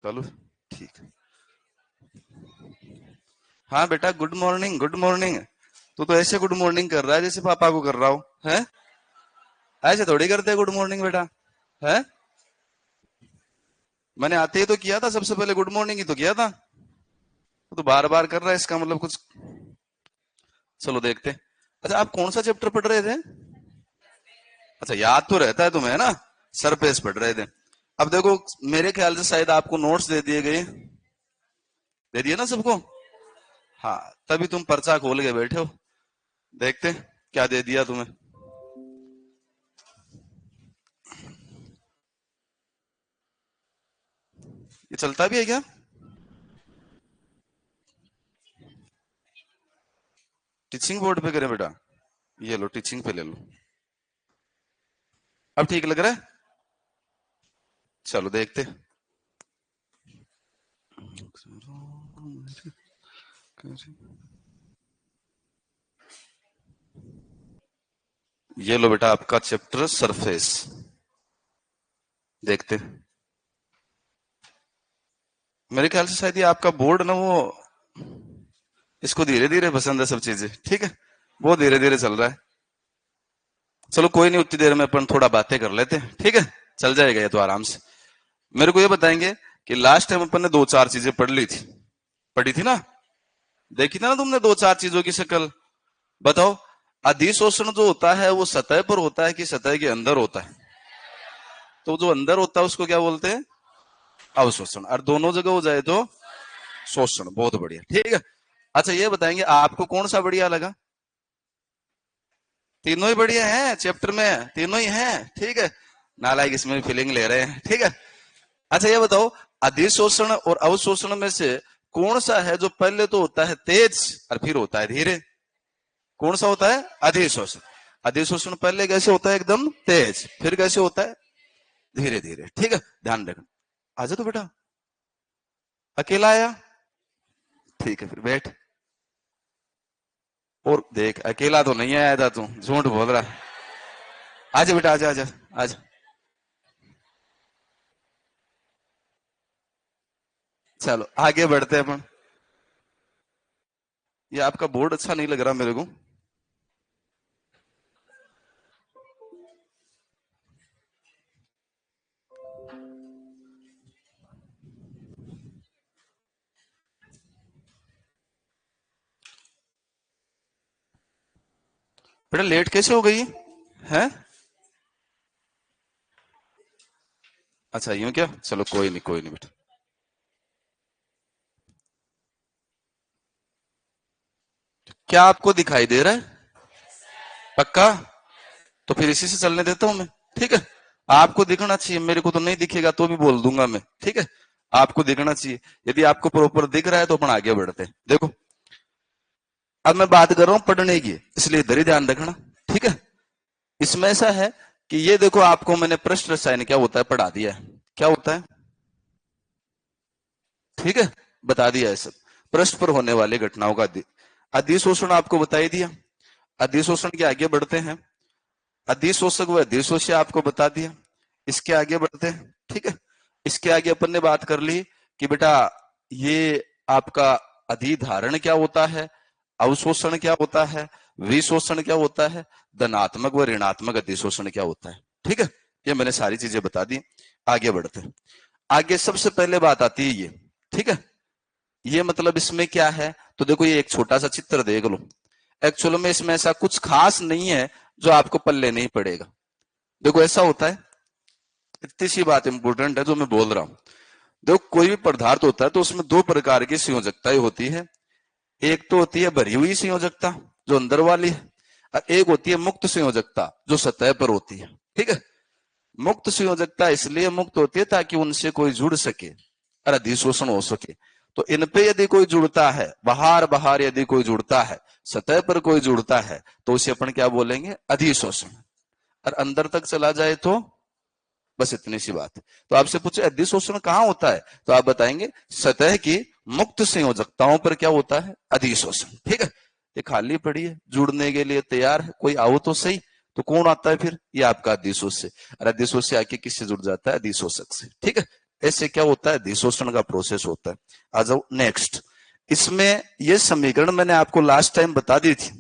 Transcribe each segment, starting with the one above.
चलो ठीक है। हाँ बेटा, गुड मॉर्निंग गुड मॉर्निंग। तू तो ऐसे गुड मॉर्निंग कर रहा है जैसे पापा को कर रहा हो है। ऐसे थोड़ी करते गुड मॉर्निंग बेटा। है, मैंने आते ही तो किया था, सबसे पहले गुड मॉर्निंग ही तो किया था। तो बार बार कर रहा है, इसका मतलब कुछ। चलो देखते। अच्छा, आप कौन सा चैप्टर पढ़ रहे थे? अच्छा, याद तो रहता है तुम्हें, है ना? सरफेस पढ़ रहे थे। अब देखो, मेरे ख्याल से शायद आपको नोट्स दे दिए गए। दे दिए ना सबको? हाँ, तभी तुम पर्चा खोल के बैठे हो। देखते क्या दे दिया तुम्हें। ये चलता भी है क्या? टीचिंग बोर्ड पे करें बेटा? ये लो, टीचिंग पे ले लो। अब ठीक लग रहा है? चलो देखते। ये लो बेटा, आपका चैप्टर सरफेस। देखते। मेरे ख्याल से शायद ये आपका बोर्ड ना, वो इसको धीरे धीरे पसंद है सब चीजें, ठीक है। वो धीरे धीरे चल रहा है। चलो कोई नहीं, उतनी देर में अपन थोड़ा बातें कर लेते हैं, ठीक है। चल जाएगा ये तो आराम से। मेरे को ये बताएंगे कि लास्ट टाइम अपन ने दो चार चीजें पढ़ ली थी। पढ़ी थी ना? देखी थी ना तुमने दो चार चीजों की शक्ल? बताओ। अधिशोषण जो होता है वो सतह पर होता है कि सतह के अंदर होता है? तो जो अंदर होता है उसको क्या बोलते हैं? अवशोषण। और दोनों जगह हो जाए तो शोषण। बहुत बढ़िया, ठीक है। अच्छा, ये बताएंगे आपको कौन सा बढ़िया लगा? तीनों ही बढ़िया हैं चैप्टर में, तीनों ही हैं, ठीक है। नालायक इसमें फीलिंग ले रहे हैं, ठीक है। अच्छा ये बताओ, अधिशोषण और अवशोषण में से कौन सा है जो पहले तो होता है तेज और फिर होता है धीरे? कौन सा होता है? अधिशोषण। अधिशोषण पहले कैसे होता है? एकदम तेज। फिर कैसे होता है? धीरे धीरे, ठीक है। ध्यान रखना। आजा तो बेटा। अकेला आया? ठीक है, फिर बैठ। और देख, अकेला तो नहीं आया था तू, झूठ बोल रहा है। आजा बेटा, आजा आजा। आजा। चलो आगे बढ़ते हैं अपन। ये आपका बोर्ड अच्छा नहीं लग रहा मेरे को। बेटा लेट कैसे हो गई है? अच्छा यूं क्या? चलो कोई नहीं, कोई नहीं बेटा। क्या आपको दिखाई दे रहा है? पक्का? तो फिर इसी से चलने देता हूं मैं, ठीक है। आपको दिखना चाहिए, मेरे को तो नहीं दिखेगा तो भी बोल दूंगा मैं, ठीक है। आपको दिखना चाहिए। यदि आपको प्रॉपर दिख रहा है तो अपन आगे बढ़ते हैं। देखो, अब मैं बात कर रहा हूं पढ़ने की, इसलिए इधर ही ध्यान रखना, ठीक है। इसमें ऐसा है कि ये देखो, आपको मैंने पृष्ठ रसायन क्या होता है पढ़ा दिया है। क्या होता है? ठीक है, बता दिया है सब। पृष्ठ पर होने वाली घटनाओं का अधिशोषण आपको बता ही दिया। अधिशोषण के आगे बढ़ते हैं। अधिशोषक व अधिशोष्य आपको बता दिया। इसके आगे बढ़ते हैं, ठीक है। इसके आगे अपन ने बात कर ली कि बेटा ये आपका अधिधारण क्या होता है, अवशोषण क्या होता है, विशोषण क्या होता है, धनात्मक व ऋणात्मक अधिशोषण क्या होता है, ठीक है। ये मैंने सारी चीजें बता दी। आगे बढ़ते हैं। आगे सबसे पहले बात आती है ये, ठीक है। ये मतलब इसमें क्या है? तो देखो, ये एक छोटा सा चित्र देख लो। एक्चुअल में इसमें ऐसा कुछ खास नहीं है जो आपको पल्ले नहीं पड़ेगा। देखो ऐसा होता है, इतनी सी बात इंपॉर्टेंट है जो मैं बोल रहा हूं। देखो, कोई भी पदार्थ होता है तो उसमें दो प्रकार की संयोजकताएं होती है। एक तो होती है भरी हुई संयोजकता, जो अंदर वाली है। और एक होती है मुक्त संयोजकता, जो सतह पर होती है, ठीक है। मुक्त संयोजकता इसलिए मुक्त होती है ताकि उनसे कोई जुड़ सके और अधिशोषण हो सके। तो इन पे यदि कोई जुड़ता है, बाहर बाहर यदि कोई जुड़ता है, सतह पर कोई जुड़ता है, तो उसे अपन क्या बोलेंगे? अधिशोषण। और अंदर तक चला जाए तो बस इतनी सी बात है। तो आपसे पूछे अधिशोषण कहां होता है, तो आप बताएंगे सतह की मुक्त संयोजकताओं पर क्या होता है? अधिशोषण, ठीक है। ये खाली पड़ी है, जुड़ने के लिए तैयार है, कोई आओ तो सही। तो कौन आता है फिर? ये आपका अधिशोष्य। और अधिशोष्य आके किससे जुड़ जाता है? अधिशोषक से, ठीक है। ऐसे क्या होता है, अधिशोषण का प्रोसेस होता है। आ जाओ नेक्स्ट। इसमें ये समीकरण मैंने आपको लास्ट टाइम बता दी थी।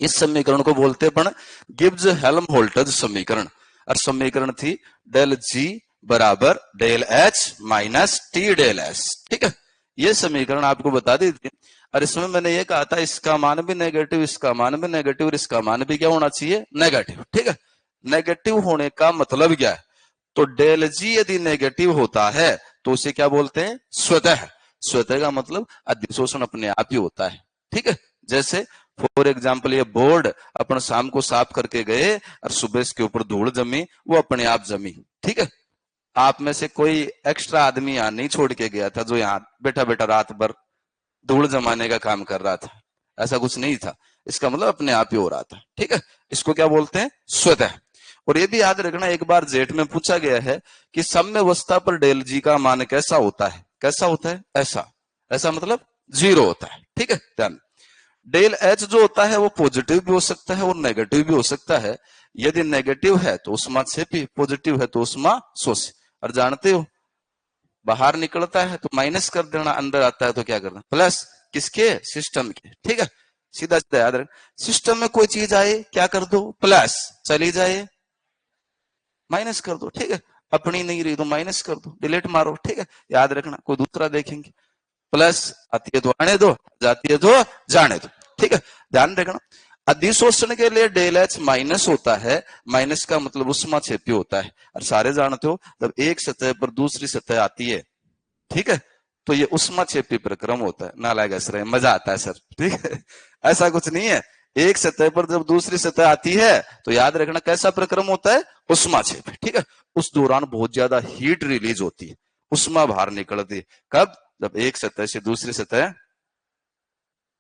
इस समीकरण को बोलते हैं गिब्स हेल्महोल्ट्ज समीकरण, और समीकरण थी डेल जी बराबर del H minus T del S. ठीक है, ये समीकरण आपको बता दी थी। और इसमें मैंने ये कहा था इसका मान भी नेगेटिव, इसका मान भी नेगेटिव, और इसका मान भी क्या होना चाहिए, नेगेटिव। ठीक है, नेगेटिव होने का मतलब क्या है, तो डेल जी यदि नेगेटिव होता है तो उसे क्या बोलते हैं, स्वतः। स्वतः का मतलब अधिशोषण अपने आप ही होता है। ठीक है, जैसे फॉर एग्जाम्पल ये बोर्ड अपन शाम को साफ करके गए और सुबह इसके ऊपर धूल जमी, वो अपने आप जमी। ठीक है, आप में से कोई एक्स्ट्रा आदमी यहाँ नहीं छोड़ के गया था जो यहाँ बैठा बैठा रात भर धूल जमाने का काम कर रहा था, ऐसा कुछ नहीं था। इसका मतलब अपने आप ही हो रहा था। ठीक है, इसको क्या बोलते हैं, स्वतः। और ये भी याद रखना, एक बार जेट में पूछा गया है कि साम्यावस्था पर डेल जी का मान कैसा होता है, कैसा होता है, ऐसा। ऐसा मतलब 0 होता है। ठीक है, ध्यान। डेल एच जो होता है वो पॉजिटिव भी हो सकता है और नेगेटिव भी हो सकता है। यदि नेगेटिव है तो उष्मा क्षेपी, पॉजिटिव है तो उष्मा शोषी। और जानते हो बाहर निकलता है तो माइनस कर देना, अंदर आता है तो क्या करना, प्लस। किसके, सिस्टम के। ठीक है, सीधा सीधा याद रख, सिस्टम में कोई चीज आए क्या कर दो, प्लस, चली जाए माइनस कर दो। ठीक है, अपनी नहीं रही तो माइनस कर दो, डिलीट मारो। ठीक है, याद रखना, कोई दूसरा देखेंगे, प्लस आती है तो आने दो, जाती है तो जाने दो। ठीक है, ध्यान रखना। अधिशोषण के लिए डेल एच माइनस होता है, माइनस का मतलब उष्मा क्षेपी होता है। और सारे जानते हो जब एक सतह पर दूसरी सतह आती है, ठीक है, तो ये उष्मा क्षेपी प्रक्रम होता है। नालायक सर, मजा आता है सर। ठीक है, ऐसा कुछ नहीं है। एक सतह पर जब दूसरी सतह आती है तो याद रखना कैसा प्रक्रम होता है, उष्मा क्षेपी। ठीक है, उस दौरान बहुत ज्यादा हीट रिलीज होती है, उष्मा बाहर निकलती है। कब, जब एक सतह से दूसरी सतह,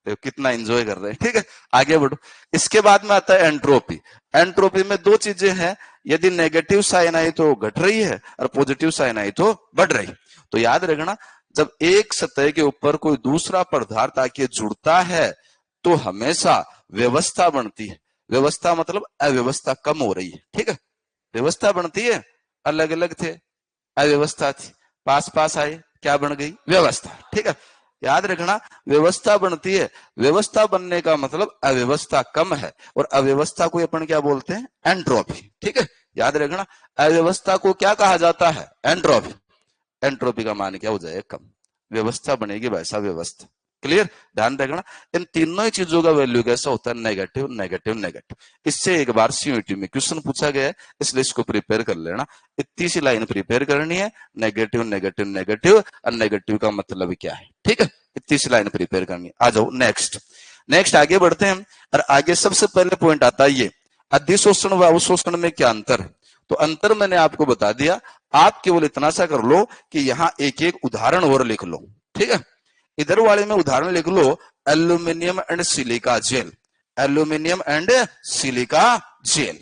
तो कितना एंजॉय कर रहे हैं। ठीक है, आगे बढ़ो। इसके बाद में आता है एंट्रोपी। एंट्रोपी में दो चीजें हैं, यदि नेगेटिव साइन आई तो घट रही है और पॉजिटिव साइन आई तो बढ़ रही। तो याद रखना, जब एक सतह के ऊपर कोई दूसरा पदार्थ आके जुड़ता है तो हमेशा व्यवस्था बनती है। व्यवस्था मतलब अव्यवस्था कम हो रही है। ठीक है, व्यवस्था बनती है, अलग अलग थे अव्यवस्था थी, पास पास आए क्या बन गई, व्यवस्था। ठीक है, याद रखना, व्यवस्था बनती है, व्यवस्था बनने का मतलब अव्यवस्था कम है, और अव्यवस्था को अपन क्या बोलते हैं, एंट्रोपी। ठीक है, याद रखना, अव्यवस्था को क्या कहा जाता है, एंट्रोपी। एंट्रोपी का मान क्या हो जाएगा, कम। व्यवस्था बनेगी वैसा व्यवस्था। क्लियर, ध्यान रखना। इन तीनों ही चीजों का वैल्यू कैसा होता है, नेगेटिव नेगेटिव नेगेटिव। इससे एक बार सीयूईटी में क्वेश्चन पूछा गया है, इसलिए इसको प्रिपेयर कर लेना। इतनी सी लाइन प्रिपेयर करनी है, नेगेटिव नेगेटिव नेगेटिव, और नेगेटिव का मतलब क्या है। ठीक है, इतनी सी लाइन प्रिपेयर करनी है। आ जाओ नेक्स्ट। नेक्स्ट आगे बढ़ते हैं, और आगे सबसे पहले पॉइंट आता है ये, अधिशोषण व अवशोषण में क्या अंतर है। तो अंतर मैंने आपको बता दिया, आप केवल इतना सा कर लो कि यहां एक एक उदाहरण और लिख लो। ठीक है, इधर वाले में उदाहरण लिख लो, aluminium and silica gel. Aluminium and silica gel.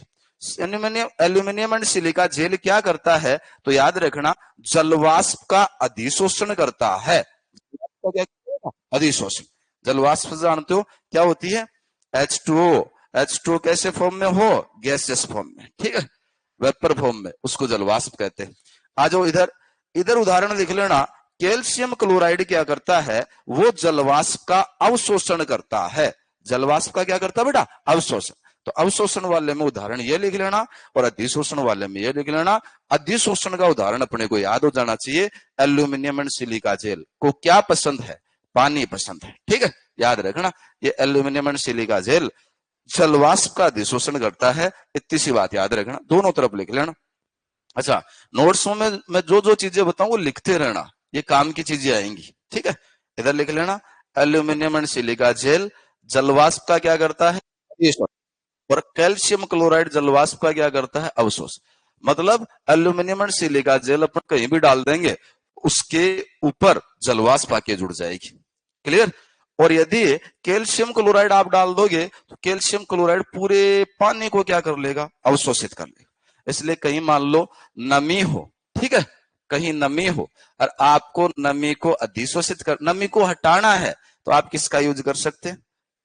Aluminium and silica gel क्या करता है, तो याद रखना, जलवाष्प का अधिशोषण करता है। अधिशोषण, जलवाष्प जानते हो क्या होती है, H2O। H2O कैसे फॉर्म में हो, गैसियस फॉर्म में। ठीक है, वेपर फॉर्म में, उसको जलवाष्प कहते हैं। आ जाओ इधर, इधर उदाहरण लिख लेना, कैल्शियम क्लोराइड क्या करता है, वो जलवाष्प का अवशोषण करता है। जलवाष्प का क्या करता है बेटा, अवशोषण। तो अवशोषण वाले में उदाहरण ये लिख लेना, और अधिशोषण वाले में ये लिख लेना। अधिशोषण का उदाहरण अपने को याद हो जाना चाहिए, एल्यूमिनियम एंड सिलिका जेल को क्या पसंद है, पानी पसंद है। ठीक है, याद रखना, ये एल्यूमिनियम एंड सिलिका जेल जलवाष्प का अधिशोषण करता है। इतनी सी बात याद रखना, दोनों तरफ लिख लेना। अच्छा, नोट्स में मैं जो जो चीजें बताऊं वो लिखते रहना, ये काम की चीजें आएंगी। ठीक है, इधर लिख लेना, एल्यूमिनियम एंड सिलिका जेल जलवाष्प का क्या करता है, और कैल्शियम क्लोराइड जलवाष्प का क्या करता है, अवशोषण। मतलब एल्यूमिनियम एंड सिलिका जेल अपन कहीं भी डाल देंगे, उसके ऊपर जलवाष्प आके जुड़ जाएगी। क्लियर। और यदि कैल्शियम क्लोराइड आप डाल दोगे तो कैल्शियम क्लोराइड पूरे पानी को क्या कर लेगा, अवशोषित कर लेगा। इसलिए कहीं मान लो नमी हो, ठीक है, कहीं नमी हो और आपको नमी को अधिशोषित कर, नमी को हटाना है, तो आप किसका यूज कर सकते हैं,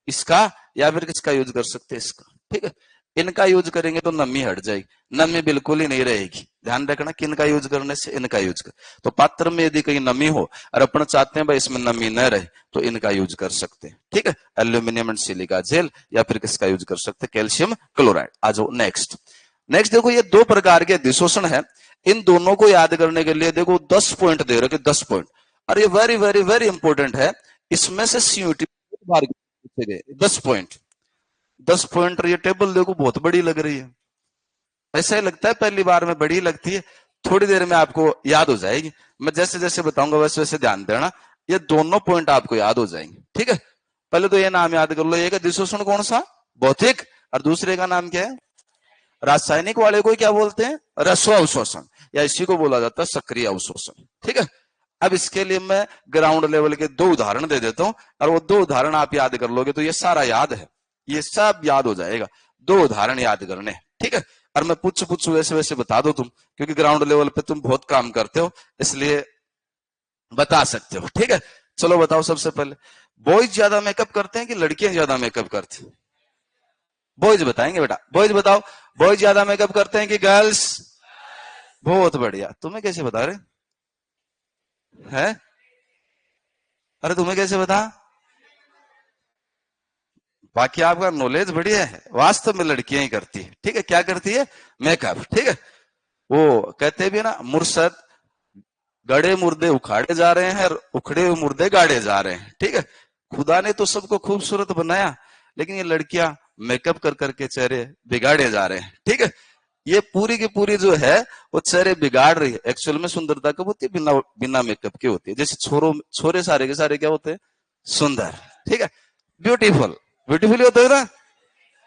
इसका, या फिर किसका यूज कर सकते हैं, इसका। ठीक है, इनका यूज करेंगे तो नमी हट जाएगी, नमी बिल्कुल ही नहीं रहेगी। ध्यान रखना कि इनका यूज करने से इनका यूज कर, तो पात्र में यदि कहीं नमी हो और अपन चाहते हैं भाई इसमें नमी न रहे तो इनका यूज कर सकते हैं। ठीक है, एल्यूमिनियम एंड सिलिका जेल, या फिर किसका यूज कर सकते हैं, कैल्शियम क्लोराइड। आ जाओ नेक्स्ट। नेक्स्ट देखो, ये दो प्रकार के अधिशोषण है, इन दोनों को याद करने के लिए देखो 10 पॉइंट दे रखे, 10 पॉइंट, और ये वेरी वेरी वेरी इंपॉर्टेंट है। इसमें से सीयूटी बार पूछे गए 10 पॉइंट, 10 पॉइंट। ये टेबल देखो बहुत बड़ी लग रही है, ऐसा ही लगता है पहली बार में बड़ी लगती है, थोड़ी देर में आपको याद हो जाएगी। मैं जैसे जैसे बताऊंगा वैसे वैसे ध्यान देना, ये दोनों पॉइंट आपको याद हो जाएंगे। ठीक है, पहले तो ये नाम याद कर लो, एक अधिशोषण कौन सा, भौतिक, और दूसरे का नाम क्या है, रासायनिक वाले को क्या बोलते हैं, रस्व अवशोषण, या इसी को बोला जाता है सक्रिय अवशोषण। ठीक है, अब इसके लिए मैं ग्राउंड लेवल के दो उदाहरण दे देता हूं, और वो दो उदाहरण आप याद कर लोगे तो ये सारा याद है, ये सब याद हो जाएगा। दो उदाहरण याद करने, ठीक है, और मैं पूछ वैसे वैसे बता दो तुम, क्योंकि ग्राउंड लेवल पे तुम बहुत काम करते हो इसलिए बता सकते हो। ठीक है, चलो बताओ सबसे पहले, बॉयज ज्यादा मेकअप करते हैं कि लड़कियां ज्यादा मेकअप करती हैं? बॉयज बताएंगे बेटा, बॉयज बताओ, बॉयज ज्यादा मेकअप करते हैं कि गर्ल्स? बहुत बढ़िया, तुम्हें कैसे बता रहे हैं? अरे तुम्हें कैसे बता? बाकी आपका नॉलेज बढ़िया है, वास्तव में लड़कियां ही करती है। ठीक है, क्या करती है, मेकअप। ठीक है, वो कहते भी ना, मुर्शद गड़े मुर्दे उखाड़े जा रहे हैं और उखड़े हुए मुर्दे गाड़े जा रहे हैं। ठीक है, खुदा ने तो सबको खूबसूरत बनाया, लेकिन ये लड़कियां मेकअप कर करके चेहरे बिगाड़े जा रहे हैं। ठीक है, ये पूरी की पूरी जो है वो चेहरे बिगाड़ रही है। एक्चुअल में सुंदरता कब होती है, बिना बिना मेकअप के होती है। जैसे छोरे सारे के सारे क्या होते हैं, सुंदर। ठीक है, ब्यूटीफुल, ब्यूटीफुल होते है ना।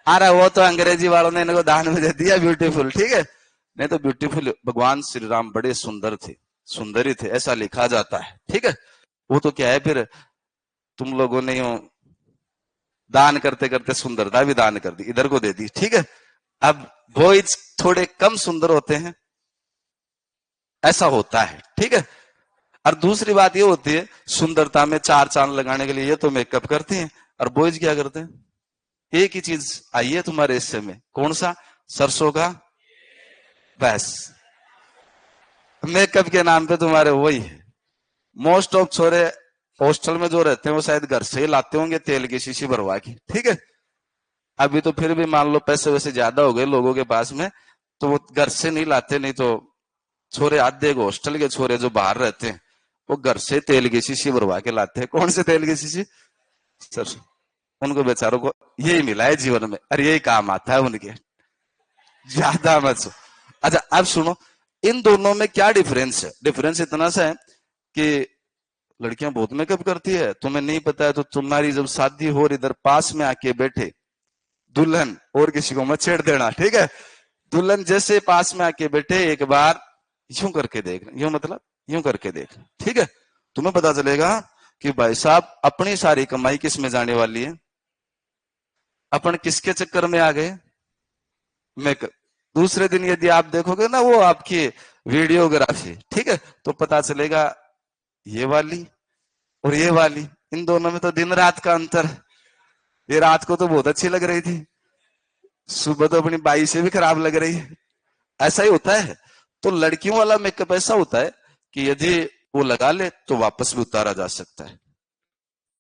अरे वो तो अंग्रेजी वालों ने इनको दान में दे दिया ब्यूटीफुल। ठीक है, नहीं तो ब्यूटीफुल, भगवान श्री राम बड़े सुंदर थे, सुंदरी थे, ऐसा लिखा जाता है। ठीक है, वो तो क्या है, फिर तुम लोगों ने यूं दान करते करते सुंदरता भी दान कर दी, इधर को दे दी। ठीक है, अब बॉयज थोड़े कम सुंदर होते हैं, ऐसा होता है। ठीक है, और दूसरी बात ये होती है, सुंदरता में चार चांद लगाने के लिए ये तो मेकअप करते हैं, और बॉयज क्या करते हैं, एक ही चीज आई है तुम्हारे हिस्से में, कौन सा, सरसों का, बस मेकअप के नाम पे तुम्हारे वही है। मोस्ट ऑफ छोरे हॉस्टल में जो रहते हैं वो शायद घर से ही लाते होंगे तेल की शीशी भरवा की। ठीक है, अभी तो फिर भी मान लो पैसे वैसे ज्यादा हो गए लोगों के पास में, तो वो घर से नहीं लाते, नहीं तो छोरे आधे हॉस्टल के छोरे जो बाहर रहते हैं वो घर से तेल की शीशी भरवा के लाते हैं। कौन से तेल की शीशी, सर, उनको बेचारों को यही मिला है जीवन में, और यही काम आता है उनके, ज्यादा मत सो। अच्छा अब सुनो, इन दोनों में क्या डिफरेंस है, डिफरेंस इतना सा है कि लड़कियां बहुत मेकअप करती है, तुम्हें नहीं पता है तो तुम्हारी जब शादी हो और इधर पास में आके बैठे दुल्हन, और किसी को मत छेड़ देना। ठीक है, दुल्हन जैसे पास में आके बैठे, एक बार यूं करके देख, यूं मतलब यूं करके देख। ठीक है, तुम्हें पता चलेगा कि भाई साहब अपनी सारी कमाई किस में जाने वाली है, अपन किसके चक्कर में आ गए, मेकअप। दूसरे दिन यदि आप देखोगे ना वो आपकी वीडियोग्राफी, ठीक है, तो पता चलेगा ये वाली और ये वाली, इन दोनों में तो दिन रात का अंतर। ये रात को तो बहुत अच्छी लग रही थी, सुबह तो अपनी बाई से भी खराब लग रही है, ऐसा ही होता है। तो लड़कियों वाला मेकअप ऐसा होता है कि यदि वो लगा ले तो वापस भी उतारा जा सकता है।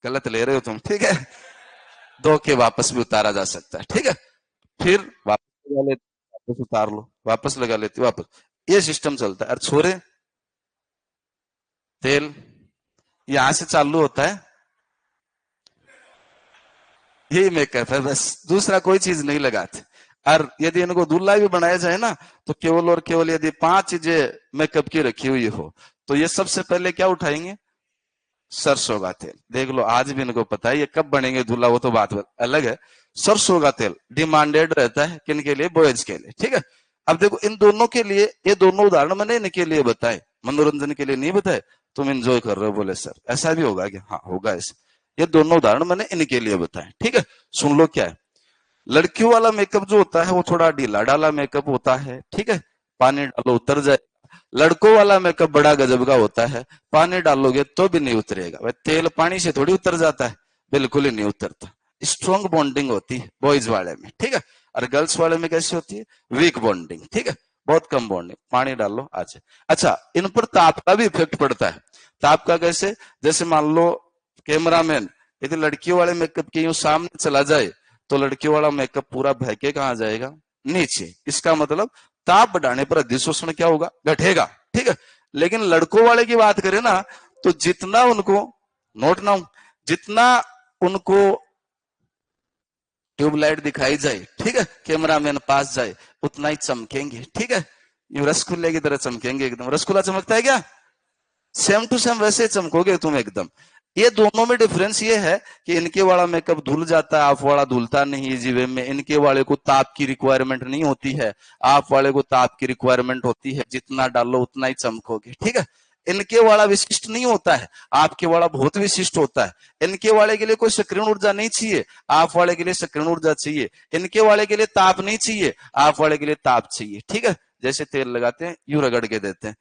गलत ले रहे हो तुम, ठीक है, धो के वापस भी उतारा जा सकता है। ठीक है, फिर वापस लगा लेते, वापस उतार लो, वापस लगा लेते, वापस, ये सिस्टम चलता है। और छोरे तेल यहां से चालू होता है, यही मेकअप है बस, दूसरा कोई चीज नहीं लगाते। और यदि इनको दूल्हा भी बनाया जाए ना तो केवल और केवल यदि 5 चीजें मेकअप की रखी हुई हो तो ये सबसे पहले क्या उठाएंगे, सरसों का तेल। देख लो आज भी इनको पता है, ये कब बनेंगे दूल्हा वो तो बात अलग है। सरसों का तेल डिमांडेड रहता है, किन के लिए, बॉयज के लिए। ठीक है, अब देखो इन दोनों के लिए, ये दोनों उदाहरण मैंने इनके लिए बताए, मनोरंजन के लिए नहीं बताए। तुम एंजॉय कर रहे हो, बोले सर ऐसा भी होगा कि हाँ होगा ऐसा, ये दोनों उदाहरण मैंने इनके लिए बताए। ठीक है, सुन लो क्या है, लड़कियों वाला मेकअप जो होता है वो थोड़ा ढीला डाला मेकअप होता है। ठीक है, पानी डालो उतर जाए। लड़कों वाला मेकअप बड़ा गजब का होता है, पानी डालोगे तो भी नहीं उतरेगा, भाई तेल पानी से थोड़ी उतर जाता है, बिल्कुल ही नहीं उतरता। स्ट्रॉन्ग बॉन्डिंग होती है बॉयज वाले में। ठीक है, और गर्ल्स वाले में कैसी होती है, वीक बॉन्डिंग, ठीक है, बहुत कम बॉन्डिंग, पानी डाल लो आज। अच्छा, इन पर ताप का भी इफेक्ट पड़ता है। ताप का कैसे, जैसे मान लो कैमरामैन यदि लड़कियों वाले मेकअप के यूं सामने चला जाए तो लड़कियों वाला मेकअप पूरा बहके कहां जाएगा, नीचे। इसका मतलब ताप बढ़ाने पर अधिशोषण क्या होगा, घटेगा, ठीक है। लेकिन लड़कों वाले की बात करें ना, तो जितना उनको, नोट नाउ, जितना उनको ट्यूबलाइट दिखाई जाए, ठीक है, कैमरामैन पास जाए, उतना ही चमकेंगे, ठीक है। ये रसगुल्ले की तरह चमकेंगे एकदम। रसगुल्ला चमकता है क्या, सेम टू सेम वैसे चमकोगे तुम एकदम। ये दोनों में डिफरेंस ये है कि इनके वाला मेकअप धुल जाता है, आप वाला धुलता नहीं इजी वे में। इनके वाले को ताप की रिक्वायरमेंट नहीं होती है, आप वाले को ताप की रिक्वायरमेंट होती है, जितना डालो उतना ही चमकोगे, ठीक है। इनके वाला विशिष्ट नहीं होता है, आपके वाला बहुत विशिष्ट होता है। इनके वाले के लिए कोई सक्रियण ऊर्जा नहीं चाहिए, आप वाले के लिए सक्रियण ऊर्जा चाहिए। इनके वाले के लिए ताप नहीं चाहिए, आप वाले के लिए ताप चाहिए, ठीक है। जैसे तेल लगाते हैं यूं रगड़ के देते हैं,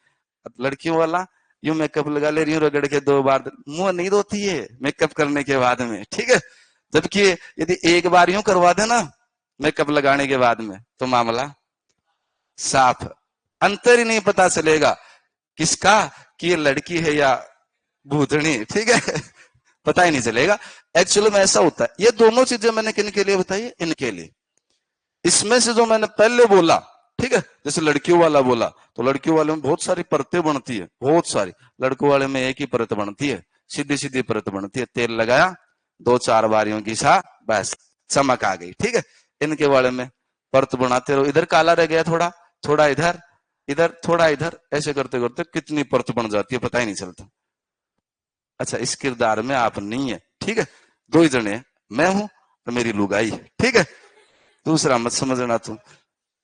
लड़कियों वाला यूं मेकअप लगा ले रही हूं रगड़ के 2 बार, मुंह नहीं धोती है मेकअप करने के बाद में, ठीक है। जबकि यदि एक बार यूं करवा देना मेकअप लगाने के बाद में तो मामला साफ, अंतर ही नहीं पता चलेगा किसका कि ये लड़की है या भूतनी, ठीक है। पता ही नहीं चलेगा। एक्चुअली में ऐसा होता है। ये दोनों चीजें मैंने किन के लिए बताई, इनके लिए। इसमें से जो मैंने पहले बोला, ठीक है, जैसे लड़कियों वाला बोला, तो लड़कियों वाले में बहुत सारी परतें बनती है, बहुत सारी। लड़कों वाले में एक ही परत बनती है, सीधी सीधी परत बनती है, तेल लगाया 2-4 बारियों की सा, बस चमक आ गई, ठीक है। इनके वाले में परत बनाते रहो, इधर काला रह गया थोड़ा, थोड़ा इधर, इधर थोड़ा इधर, ऐसे करते करते कितनी परत बन जाती है पता ही नहीं चलता। अच्छा, इस किरदार में आप नहीं है, ठीक है, 2 ही जने, मैं हूं और मेरी लुगाई है, ठीक है, दूसरा मत समझना तुम,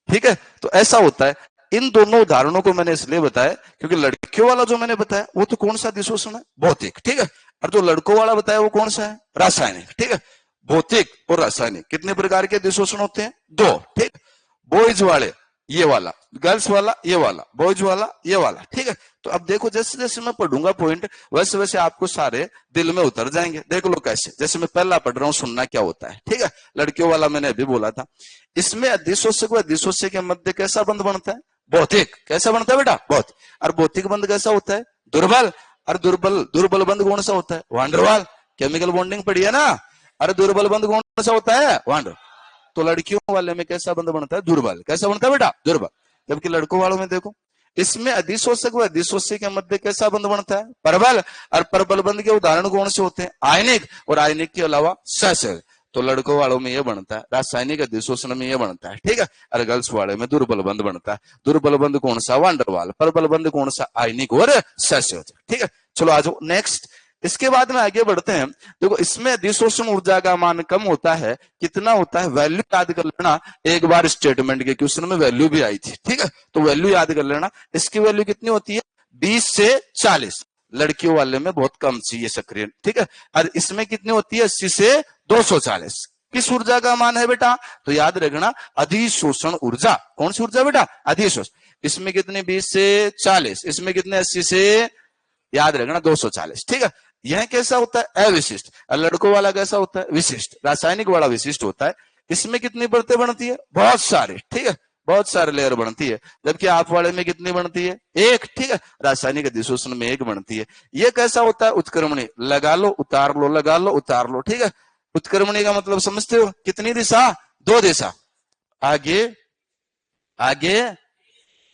ठीक है। तो ऐसा होता है। इन दोनों उदाहरणों को मैंने इसलिए बताया क्योंकि लड़कियों वाला जो मैंने बताया वो तो कौन सा अधिशोषण है, भौतिक, ठीक है। और जो लड़कों वाला बताया वो कौन सा है, रासायनिक, ठीक है। भौतिक और रासायनिक कितने प्रकार के अधिशोषण होते हैं, 2, ठीक। बॉयज वाले ये वाला, गर्ल्स वाला ये वाला, बॉयज वाला ये वाला, ठीक है। तो अब देखो जैसे जैसे मैं पढ़ूंगा पॉइंट, वैसे वैसे आपको सारे दिल में उतर जाएंगे। देख लो कैसे, जैसे मैं पहला पढ़ रहा हूं, सुनना क्या होता है, ठीक है। लड़कियों वाला मैंने अभी बोला था। इसमें अधिशोषक व अधिशोष्य के मध्य कैसा बंध बनता है, भौतिक। कैसा बनता है बेटा, भौतिक। और भौतिक बंध कैसा होता है, दुर्बल। और दुर्बल, दुर्बल बंध कौन सा होता है, वांडरवाल। केमिकल बॉन्डिंग पड़ी है ना। अरे दुर्बल बंध कौन सा होता है, वांडर। तो लड़कियों वाले में कैसा बंध बनता है, दुर्बल। कैसा बनता है बेटा, दुर्बल। जबकि लड़कों वालों में देखो, इसमें अधिशोषक व अधिशोष्य के मध्य कैसा बंध बनता है, परबल। और परबल बंध के उदाहरण कौन से होते हैं, आयनिक। और आयनिक के अलावा सहसर। तो लड़कों वालों में ये बनता है, रासायनिक अधिशोषण में ये बनता है, ठीक है। और गर्ल्स वाले में दुर्बल बंध बनता है। दुर्बल बंध कौन सा, वांडरवाल। परबल बंध कौन सा, आयनिक और सहसर, ठीक है। चलो आ जाओ नेक्स्ट। इसके बाद में आगे बढ़ते हैं। देखो इसमें अधिशोषण ऊर्जा का मान कम होता है, कितना होता है, वैल्यू याद कर लेना। एक बार स्टेटमेंट के क्वेश्चन में वैल्यू भी आई थी, ठीक है। तो वैल्यू याद कर लेना। इसकी वैल्यू कितनी होती है, 20 से 40। लड़कियों वाले में बहुत कम चाहिए सक्रिय, ठीक है। और इसमें कितनी होती है, 80 से 240। किस ऊर्जा का मान है बेटा, तो याद रखना अधिशोषण ऊर्जा। कौन सी ऊर्जा बेटा, अधिशोषण। इसमें कितने, 20 से 40। इसमें कितने, 80 से, याद रखना 240, ठीक है। यह कैसा होता है, अविशिष्ट। और लड़कों वाला कैसा होता है, विशिष्ट। रासायनिक वाला विशिष्ट होता है। इसमें कितनी परतें बनती है, बहुत सारे, ठीक है, बहुत सारे लेयर बनती है। जबकि आप वाले में कितनी बनती है, 1, ठीक है। रासायनिक अधिशोषण में 1 बनती है। यह कैसा होता है, उत्क्रमणी। लगा लो उतार लो, लगा लो उतार लो, ठीक है। उत्क्रमणी का मतलब समझते हो, कितनी दिशा, 2 दिशा, आगे आगे,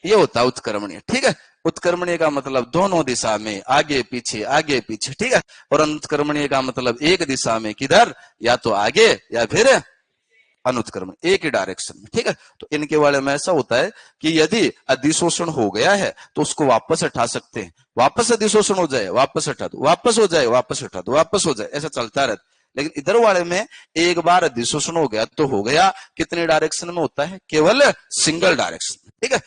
ये होता है उत्क्रमणीय, ठीक है। उत्क्रमणीय का मतलब दोनों दिशा में, आगे पीछे, ठीक है। और अनुत्क्रमणीय का मतलब एक दिशा में, किधर, या तो आगे या फिर अनुत्क्रमण, एक ही डायरेक्शन में, ठीक है। तो इनके वाले में ऐसा होता है कि यदि अधिशोषण हो गया है तो उसको वापस हटा सकते हैं। वापस अधिशोषण हो जाए, वापस हटा दो, वापस हो जाए, वापस हटा दो, वापस हो जाए, ऐसा चलता रहता। लेकिन इधर वाले में एक बार अधिशोषण हो गया तो हो गया। कितने डायरेक्शन में होता है, केवल सिंगल डायरेक्शन, ठीक है।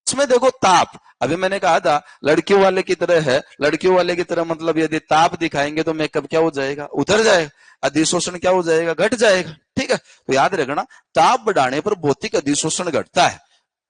इसमें देखो ताप, अभी मैंने कहा था लड़कियों वाले की तरह है। लड़कियों वाले की तरह मतलब यदि ताप दिखाएंगे तो मेकअप क्या हो जाएगा, उतर जाएगा। अधिशोषण क्या हो जाएगा, घट जाएगा, ठीक है। तो याद रखना, ताप बढ़ाने पर भौतिक अधिशोषण घटता है।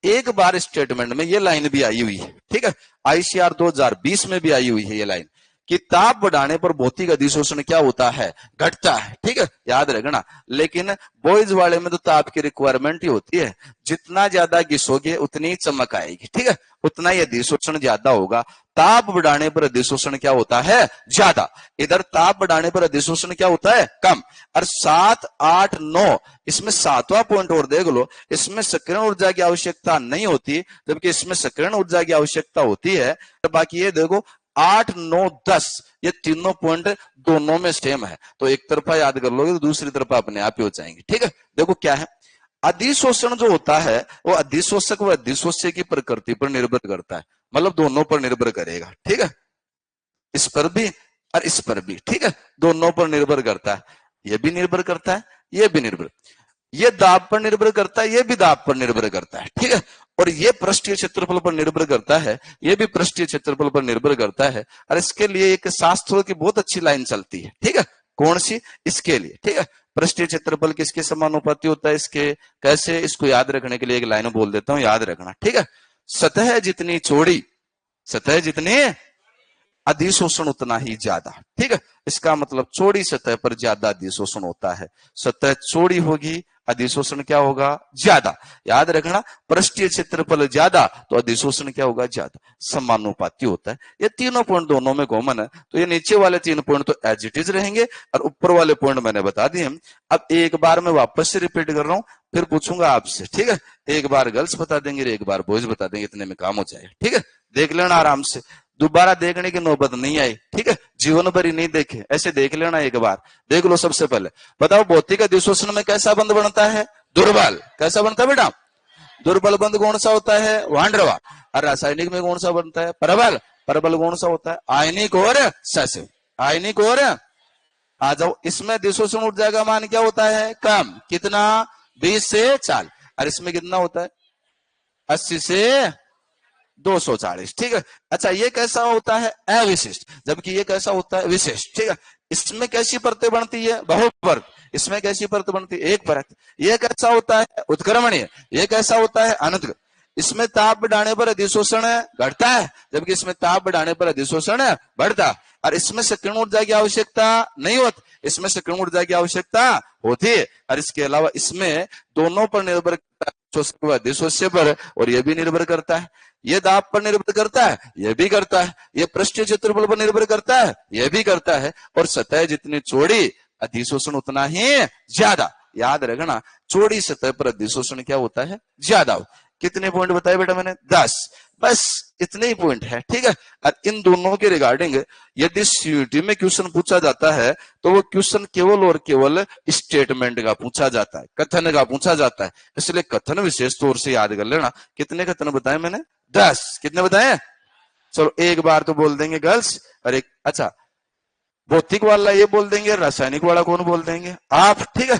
एक बार स्टेटमेंट में ये लाइन भी आई हुई है, ठीक है। आईसीआर 2020 में भी आई हुई है ये लाइन, कि ताप बढ़ाने पर भौतिक अधिशोषण क्या होता है, घटता है। ठीक है, याद रखना। लेकिन बॉयज वाले में तो ताप की रिक्वायरमेंट ही होती है, जितना ज्यादा घिसोगे उतनी चमक आएगी। ठीक है, उतना ही अधिशोषण ज्यादा होगा। ताप बढ़ाने पर अधिशोषण क्या होता है, ज्यादा। इधर ताप बढ़ाने पर अधिशोषण क्या होता है, कम। और 7, 8, 9, इसमें 7वां पॉइंट और देख लो, इसमें सक्रियण ऊर्जा की आवश्यकता नहीं होती, जबकि इसमें सक्रियण ऊर्जा की आवश्यकता होती है। तो बाकी ये देखो 8, 9, 10, ये तीनों पॉइंट दोनों में सेम है। तो एक तरफा याद कर लोगे तो दूसरी तरफा अपने आप ही हो जाएंगे। ठीक है, देखो क्या है, अधिशोषण जो होता है वो अधिशोषक व अधिशोष्य की प्रकृति पर निर्भर करता है, मतलब दोनों पर निर्भर करेगा। ठीक है, इस पर भी और इस पर भी। ठीक है, दोनों पर निर्भर करता है, ये भी निर्भर करता है, ये भी निर्भर, ये दाब पर निर्भर करता है, ये भी दाब पर निर्भर करता है। ठीक है, और ये पृष्ठीय क्षेत्रफल पर निर्भर करता है, ये भी पृष्ठीय क्षेत्रफल पर निर्भर करता है। और इसके लिए एक शास्त्रों की बहुत अच्छी लाइन चलती है। ठीक है, कौन सी, इसके लिए। ठीक है, पृष्ठीय क्षेत्रफल किसके समानुपाती होता है, इसके। कैसे, इसको याद रखने के लिए एक लाइन बोल देता हूं, याद रखना। ठीक है, सतह जितनी चौड़ी, सतह जितनी अधिशोषण उतना ही ज्यादा। ठीक है, इसका मतलब चौड़ी सतह पर ज्यादा अधिशोषण होता है। सतह चौड़ी होगी, अधिशोषण क्या होगा, ज्यादा। याद रखना, पृष्ठीय क्षेत्रफल ज्यादा तो अधिशोषण क्या होगा, ज्यादा। समानुपाती होता है। ये तीनों पॉइंट दोनों में कॉमन है। तो ये नीचे वाले 3 पॉइंट तो एज इट इज रहेंगे, और ऊपर वाले पॉइंट मैंने बता दिए। अब एक बार मैं वापस से रिपीट कर रहा हूं, फिर पूछूंगा आपसे। ठीक है, एक बार गर्ल्स बता देंगे, एक बार बॉयज बता देंगे, इतने में काम हो जाएगा। ठीक है, देख लेना आराम से, दोबारा देखने की नौबत नहीं आई। ठीक है, जीवन भर ही नहीं देखे, ऐसे देख लेना एक बार। देख लो, सबसे पहले बताओ भौतिक अधिशोषण में कैसा बंध बनता है, दुर्बल। कैसा बनता है बेटा, दुर्बल बंध कौन सा होता है, वान डेर वाल। और रासायनिक में कौन सा बनता है, प्रबल। प्रबल कौन सा होता है, आयनिक और सैसिव। आयनिक और, आ जाओ, इसमें अधिशोषण ऊर्जा का मान क्या होता है, कम। कितना, 20 से 40। और इसमें कितना होता है, 80 से 240। ठीक है, अच्छा, ये कैसा होता है, अविशिष्ट, जबकि ये कैसा होता है, विशिष्ट। ठीक है, इसमें कैसी परतें बनती है, बहुपरत। इसमें कैसी परत बनती है, एक परत। ये कैसा होता है, उत्क्रमणीय। ये कैसा होता है, अनुत्क्रमण। इसमें ताप बढ़ाने पर अधिशोषण घटता है, जबकि इसमें ताप बढ़ाने पर अधिशोषण बढ़ता। और इसमें सक्रियण ऊर्जा की आवश्यकता नहीं होती, इसमें सक्रियण ऊर्जा की आवश्यकता होती है। और इसके अलावा इसमें दोनों पर निर्भर करता है, अधिशोष्य पर, और यह भी निर्भर करता है। ये दाब पर निर्भर करता है, यह भी करता है। ये पृष्ठीय क्षेत्रफल पर निर्भर करता है, यह भी करता है। और सतह जितनी चौड़ी, अधिशोषण उतना ही ज्यादा। याद रखना, चौड़ी सतह पर अधिशोषण क्या होता है, ज्यादा। कितने पॉइंट बताए बेटा मैंने, 10। बस इतने ही पॉइंट है। ठीक है, और इन दोनों के रिगार्डिंग यदि सीयूटी में क्वेश्चन पूछा जाता है तो वो क्वेश्चन केवल और केवल स्टेटमेंट का पूछा जाता है, कथन का पूछा जाता है। इसलिए कथन विशेष तौर से याद कर लेना। कितने कथन बताए मैंने, 10। कितने बताए, चलो एक बार तो बोल देंगे गर्ल्स, और एक, अच्छा, भौतिक वाला ये बोल देंगे, रासायनिक वाला कौन बोल देंगे, आप। ठीक है,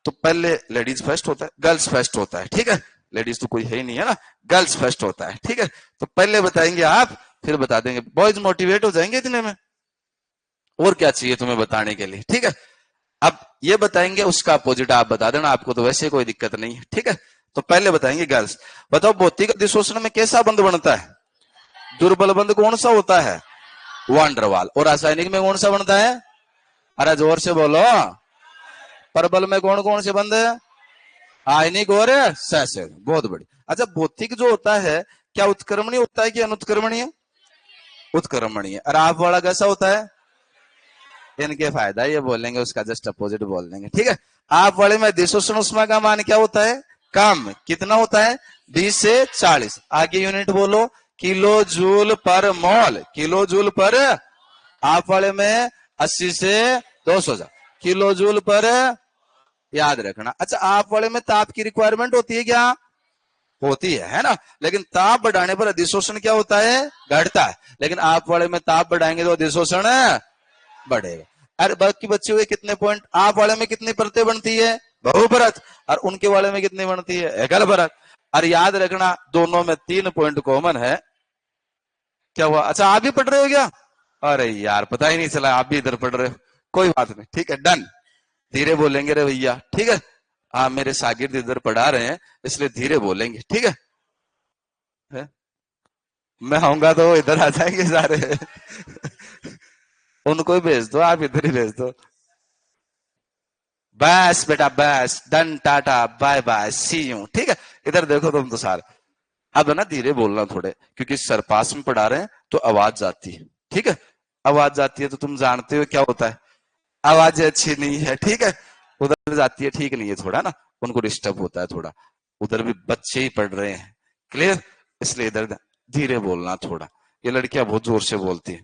तो पहले लेडीज फर्स्ट होता है, गर्ल्स फर्स्ट होता है। ठीक है, लेडीज तो कोई है ही नहीं है ना, गर्ल्स फर्स्ट होता है। ठीक है, तो पहले बताएंगे आप, फिर बता देंगे। बॉयज मोटिवेट हो जाएंगे इतने में, और क्या चाहिए तुम्हें बताने के लिए। ठीक है, अब ये बताएंगे, उसका अपोजिट आप बता देना, आपको तो वैसे कोई दिक्कत नहीं है। ठीक है, तो पहले बताएंगे गर्ल्स। बताओ भौतिक अधिशोषण में कैसा बंध बनता है, दुर्बल बंध कौन सा होता है, वान डेर वाल। और रासायनिक में कौन सा बनता है, अरे जोर से बोलो, प्रबल में कौन कौन से बंध है, आयनिक और सैसिव। बहुत बड़ी। अच्छा, भौतिक जो होता है क्या उत्क्रमणीय होता है कि अनुत्क्रमणीय, उत्क्रमणीय। और आप वाला कैसा होता है, इनके फायदा ये बोलेंगे, उसका जस्ट अपोजिट बोल देंगे। ठीक है, आप वाले में अधिशोषण उष्मा का मान क्या होता है, कम। कितना होता है, 20 से 40। आगे यूनिट बोलो, किलो जूल पर मोल। किलो जूल पर, आप वाले में 80 से 200 किलो जूल पर, याद रखना। अच्छा, आप वाले में ताप की रिक्वायरमेंट होती है क्या, होती है ना। लेकिन ताप बढ़ाने पर अधिशोषण क्या होता है, घटता है। लेकिन आप वाले में ताप बढ़ाएंगे तो अधिशोषण बढ़ेगा। अरे बाकी बच्चे हुए कितने पॉइंट, आप वाले में कितनी परतें बनती है, बहुपरत। और उनके वाले में कितनी बनती है, एकल परत। और याद रखना, दोनों में 3 पॉइंट कॉमन है। क्या हुआ, अच्छा आप भी पढ़ रहे हो क्या, अरे यार पता ही नहीं चला, आप भी इधर पढ़ रहे हो। कोई बात नहीं, ठीक है, डन। धीरे बोलेंगे रे भैया। ठीक है, हाँ मेरे शागिर्द इधर पढ़ा रहे हैं, इसलिए धीरे बोलेंगे। ठीक है? मैं आऊंगा तो इधर आ जाएंगे सारे। उनको ही भेज दो, आप इधर ही भेज दो। बस बेटा बस, done, tata, bye bye, see you, ठीक है। इधर देखो तुम तो सारे। अब है ना धीरे बोलना थोड़े, क्योंकि सर पास में पढ़ा रहे हैं तो आवाज जाती है, ठीक है। आवाज जाती है तो तुम जानते हो क्या होता है, आवाज अच्छी नहीं है, ठीक है। उधर जाती है, ठीक नहीं है, थोड़ा ना उनको डिस्टर्ब होता है थोड़ा। उधर भी बच्चे ही पढ़ रहे हैं, क्लियर। इसलिए इधर धीरे बोलना थोड़ा। ये लड़कियां बहुत जोर से बोलती है,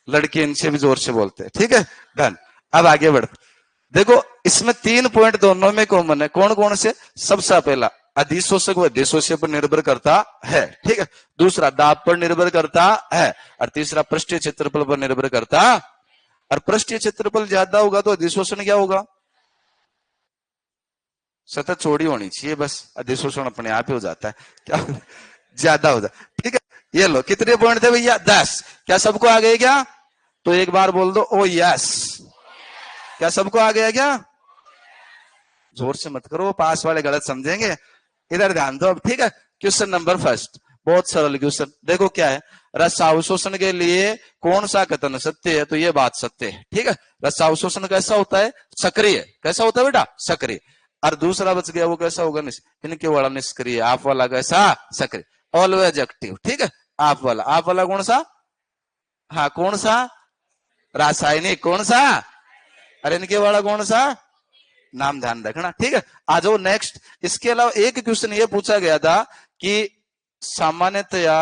लड़के इनसे भी जोर से बोलते हैं, ठीक है। डन। अब आगे बढ़, देखो इसमें 3 पॉइंट दोनों में कॉमन है। कौन कौन से? सबसे पहला अधिशोषक व देशोषक पर निर्भर करता है, ठीक है। दूसरा दाब पर निर्भर करता है, और तीसरा पृष्ठीय क्षेत्रफल पर निर्भर करता। और पृष्ठीय क्षेत्रफल ज्यादा होगा तो अधिशोषण क्या होगा? सतह चौड़ी होनी चाहिए, बस अधिशोषण अपने आप ही हो जाता है, क्या ज्यादा हो जाता, ठीक है। ये लो, कितने पॉइंट थे भैया? 10। क्या सबको आ गए क्या? तो एक बार बोल दो ओ यस। क्या सबको आ गया क्या? जोर से मत करो, पास वाले गलत समझेंगे। इधर ध्यान दो अब, ठीक है। क्वेश्चन नंबर फर्स्ट, बहुत सरल क्वेश्चन। देखो क्या है, रसावशोषण के लिए कौन सा कथन सत्य है? तो ये बात सत्य है, ठीक है। रसावशोषण कैसा होता है? सक्रिय। कैसा होता है बेटा? सक्रिय। और दूसरा बच गया, वो कैसा होगा? इनके वाला निष्क्रिय, आप वाला कैसा? सक्रिय। ऑलवेज एक्टिव, ठीक है। आप वाला कौन सा? हाँ कौन सा? रासायनिक। कौन सा? अरे इनके वाला कौन सा? नाम ध्यान रखना, ठीक है। आ जाओ नेक्स्ट। इसके अलावा एक क्वेश्चन ये पूछा गया था कि सामान्यतया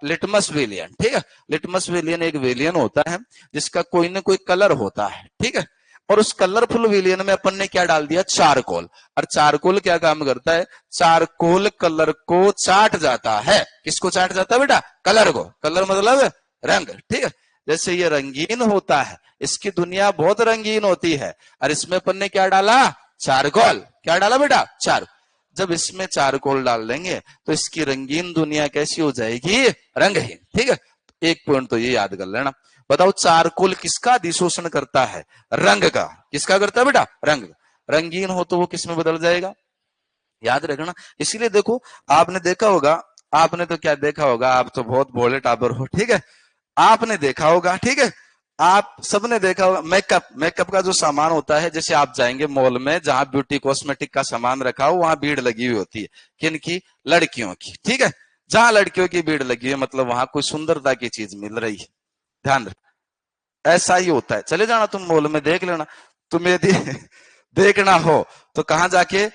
लिटमस वेलियन, ठीक है। लिटमस वेलियन एक वेलियन होता है जिसका कोई ना कोई कलर होता है, ठीक है। और उस कलरफुल वेलियन में अपन ने क्या डाल दिया? चारकोल। और चारकोल क्या काम करता है? चारकोल कलर को चाट जाता है। किसको चाट जाता है बेटा? कलर को। कलर मतलब रंग, ठीक है। जैसे ये रंगीन होता है, इसकी दुनिया बहुत रंगीन होती है, और इसमें अपन ने क्या डाला? चारकोल। क्या डाला बेटा? चार। जब इसमें चारकोल डाल देंगे तो इसकी रंगीन दुनिया कैसी हो जाएगी? रंगहीन, ठीक है। एक पॉइंट तो ये याद कर लेना। बताओ चारकोल किसका अधिशोषण करता है? रंग का। किसका करता है बेटा? रंग। रंगीन हो तो वो किस में बदल जाएगा? याद रखना। इसीलिए देखो, आपने देखा होगा, आपने तो क्या देखा होगा, आप तो बहुत भोले टाबर हो, ठीक है। आपने देखा होगा, ठीक है। आप सबने देखा होगा मेकअप, मेकअप का जो सामान होता है, जैसे आप जाएंगे मॉल में जहां ब्यूटी कॉस्मेटिक का सामान रखा हो, वहां भीड़ लगी हुई होती है। किनकी? लड़कियों की, ठीक है। जहां लड़कियों की भीड़ लगी है मतलब वहां कोई सुंदरता की चीज मिल रही है, ध्यान रख। ऐसा ही होता है। चले जाना तुम मॉल में, देख लेना। तुम्हें यदि देखना हो तो कहां जाके?